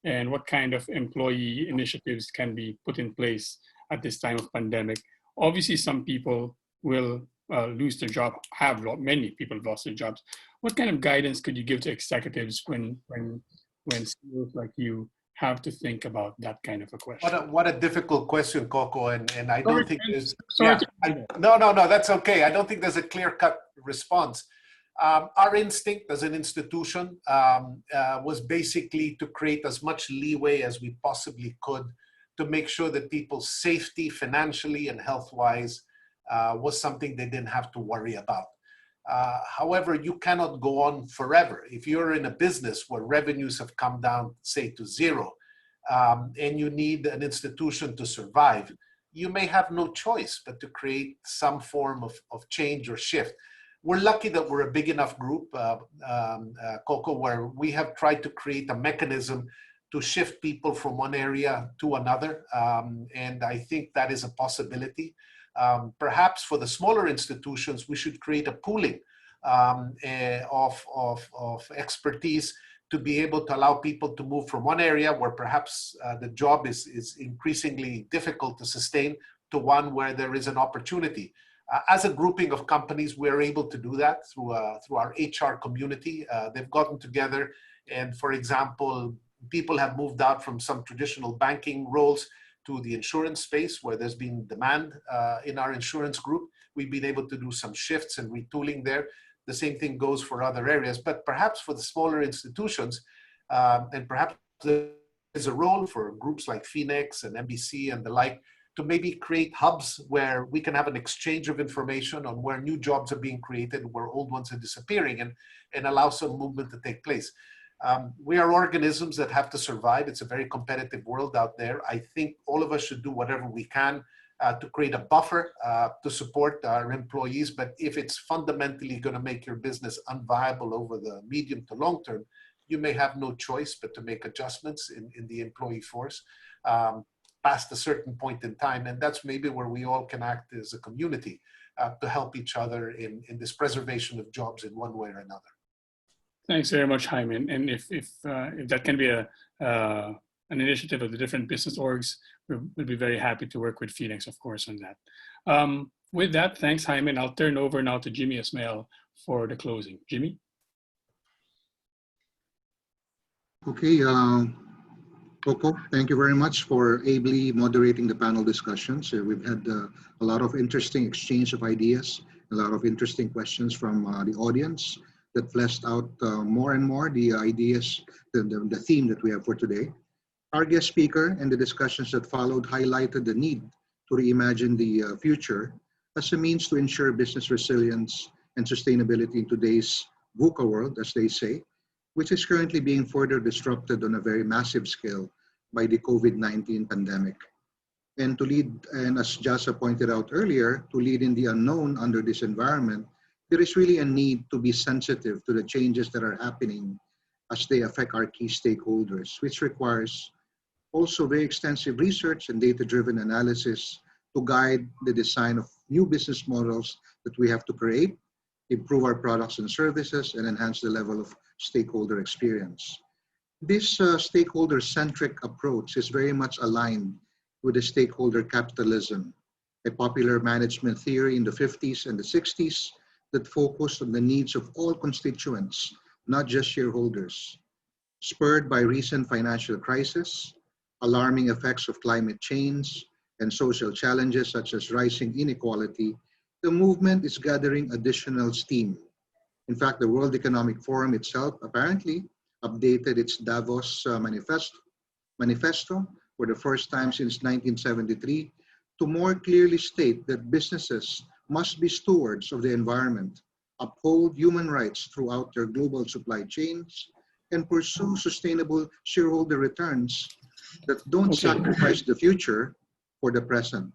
and what kind of employee initiatives can be put in place at this time of pandemic. Obviously, some people will lose their job, many people have lost their jobs. What kind of guidance could you give to executives when CEOs like you have to think about that kind of a question? What a difficult question, Coco, and I don't think there's... Sorry. No, that's okay. I don't think there's a clear-cut response. Our instinct as an institution was basically to create as much leeway as we possibly could to make sure that people's safety financially and health-wise was something they didn't have to worry about. However, you cannot go on forever. If you're in a business where revenues have come down, say, to zero, and you need an institution to survive, you may have no choice but to create some form of change or shift. We're lucky that we're a big enough group, Coco, where we have tried to create a mechanism to shift people from one area to another. And I think that is a possibility. Perhaps for the smaller institutions, we should create a pooling of expertise to be able to allow people to move from one area where perhaps the job is increasingly difficult to sustain to one where there is an opportunity. As a grouping of companies, we're able to do that through our HR community. They've gotten together and, for example, people have moved out from some traditional banking roles to the insurance space where there's been demand in our insurance group. We've been able to do some shifts and retooling there. The same thing goes for other areas, but perhaps for the smaller institutions, and perhaps there's a role for groups like FINEX and MBC and the like to maybe create hubs where we can have an exchange of information on where new jobs are being created, where old ones are disappearing, and allow some movement to take place. We are organisms that have to survive. It's a very competitive world out there. I think all of us should do whatever we can to create a buffer to support our employees. But if it's fundamentally going to make your business unviable over the medium to long term, you may have no choice but to make adjustments in the employee force past a certain point in time. And that's maybe where we all can act as a community to help each other in this preservation of jobs in one way or another. Thanks very much, Jaime. And if that can be an initiative of the different business orgs, we'll be very happy to work with FINEX, of course, on that. With that, thanks, Jaime. And I'll turn over now to Jimmy Ismail for the closing. Jimmy? Okay. Coco, thank you very much for ably moderating the panel discussions. We've had a lot of interesting exchange of ideas, a lot of interesting questions from the audience that fleshed out more and more the ideas, the theme that we have for today. Our guest speaker and the discussions that followed highlighted the need to reimagine the future as a means to ensure business resilience and sustainability in today's VUCA world, as they say, which is currently being further disrupted on a very massive scale by the COVID-19 pandemic. And to lead, and as Jasa pointed out earlier, to lead in the unknown under this environment, there is really a need to be sensitive to the changes that are happening as they affect our key stakeholders, which requires also very extensive research and data-driven analysis to guide the design of new business models that we have to create, improve our products and services, and enhance the level of stakeholder experience. This stakeholder-centric approach is very much aligned with the stakeholder capitalism, a popular management theory in the 50s and the 60s that focused on the needs of all constituents, not just shareholders. Spurred by recent financial crisis, alarming effects of climate change, and social challenges such as rising inequality, the movement is gathering additional steam. In fact, the World Economic Forum itself apparently updated its Davos manifesto for the first time since 1973 to more clearly state that businesses must be stewards of the environment, uphold human rights throughout their global supply chains, and pursue sustainable shareholder returns that don't sacrifice the future for the present.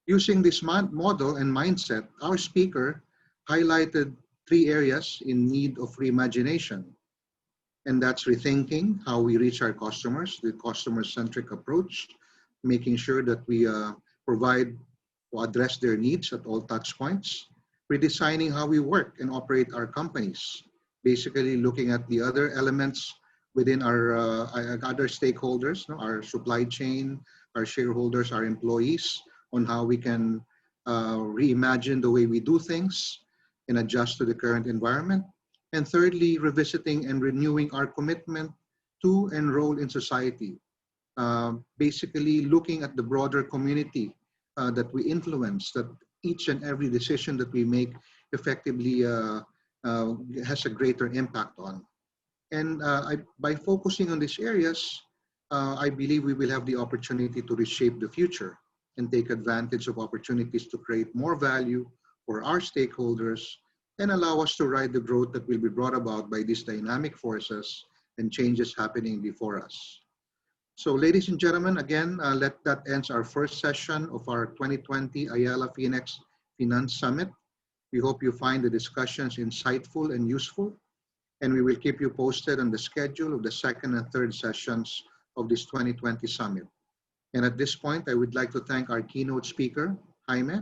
Using this model and mindset, our speaker highlighted three areas in need of reimagination. And that's rethinking how we reach our customers, the customer-centric approach, making sure that we provide or address their needs at all touch points, redesigning how we work and operate our companies, basically looking at the other elements within our other stakeholders, our supply chain, our shareholders, our employees, on how we can reimagine the way we do things and adjust to the current environment. And thirdly, revisiting and renewing our commitment to and role in society, basically looking at the broader community that we influence, that each and every decision that we make effectively has a greater impact on. And by focusing on these areas, I believe we will have the opportunity to reshape the future and take advantage of opportunities to create more value for our stakeholders and allow us to ride the growth that will be brought about by these dynamic forces and changes happening before us. So ladies and gentlemen, again, that ends our first session of our 2020 Ayala-FINEX Finance Summit. We hope you find the discussions insightful and useful, and we will keep you posted on the schedule of the second and third sessions of this 2020 summit. And at this point, I would like to thank our keynote speaker, Jaime,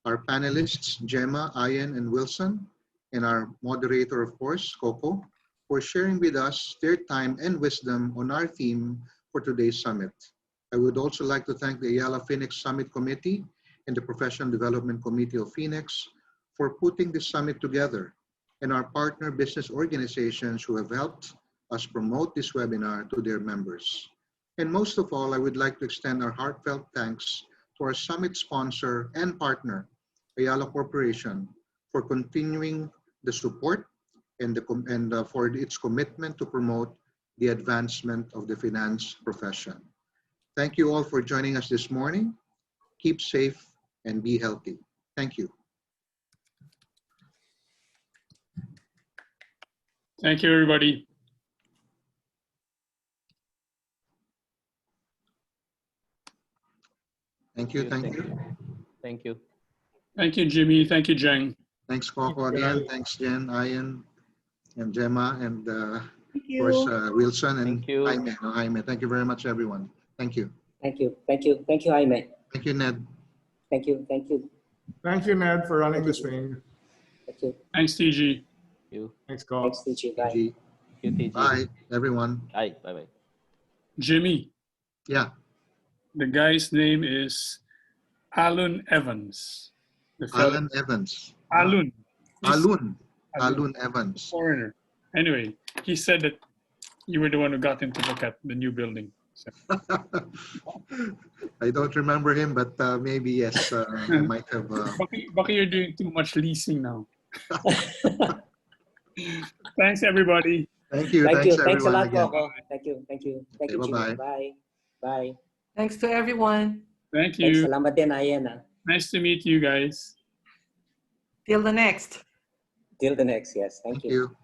our panelists, Gemma, Ian, and Wilson, and our moderator, of course, Coco, for sharing with us their time and wisdom on our theme for today's summit. I would also like to thank the Ayala-FINEX Summit Committee and the Professional Development Committee of FINEX for putting this summit together, and our partner business organizations who have helped us promote this webinar to their members. And most of all, I would like to extend our heartfelt thanks to our summit sponsor and partner, Ayala Corporation, for continuing the support and for its commitment to promote the advancement of the finance profession. Thank you all for joining us this morning. Keep safe and be healthy. Thank you. Thank you, everybody. Thank you. Thank you. Thank you. Thank you, Jimmy. Thank you, Jeng. Thanks, Coco, again. Thanks, Jen, Ian, and Gemma, and of Thank course, you. Wilson and Thank you. Jaime. Jaime. Thank you very much, everyone. Thank you. Thank you. Thank you. Thank you, Jaime. Thank you, Ned. Thank you. Thank you. Thank you, Ned, for running this meeting. Thank you. Thanks, TG. Thank you. Thanks, Cole. Thanks, teacher. Bye. TG. Thank you, TG. Bye, everyone. Bye. Bye-bye. Jimmy, Yeah. the guy's name is Alun Evans. The fellow, Alan Evans. Alun. He's Alun Evans. foreigner. Anyway, he said that you were the one who got him to look at the new building. I don't remember him, but maybe yes, I might have. Bucky, you're doing too much leasing now. Thanks, everybody. Thank you. Thank Thanks you. Thanks a everyone lot, again. Coco. Thank you. Thank you. Thank Okay, you, Jimmy. bye-bye. Bye. Bye. Thanks to everyone. Thank Thanks. you. Salamat din, Ayan. Nice to meet you guys. Till the next. Till the next. Yes. Thank Thank you. you.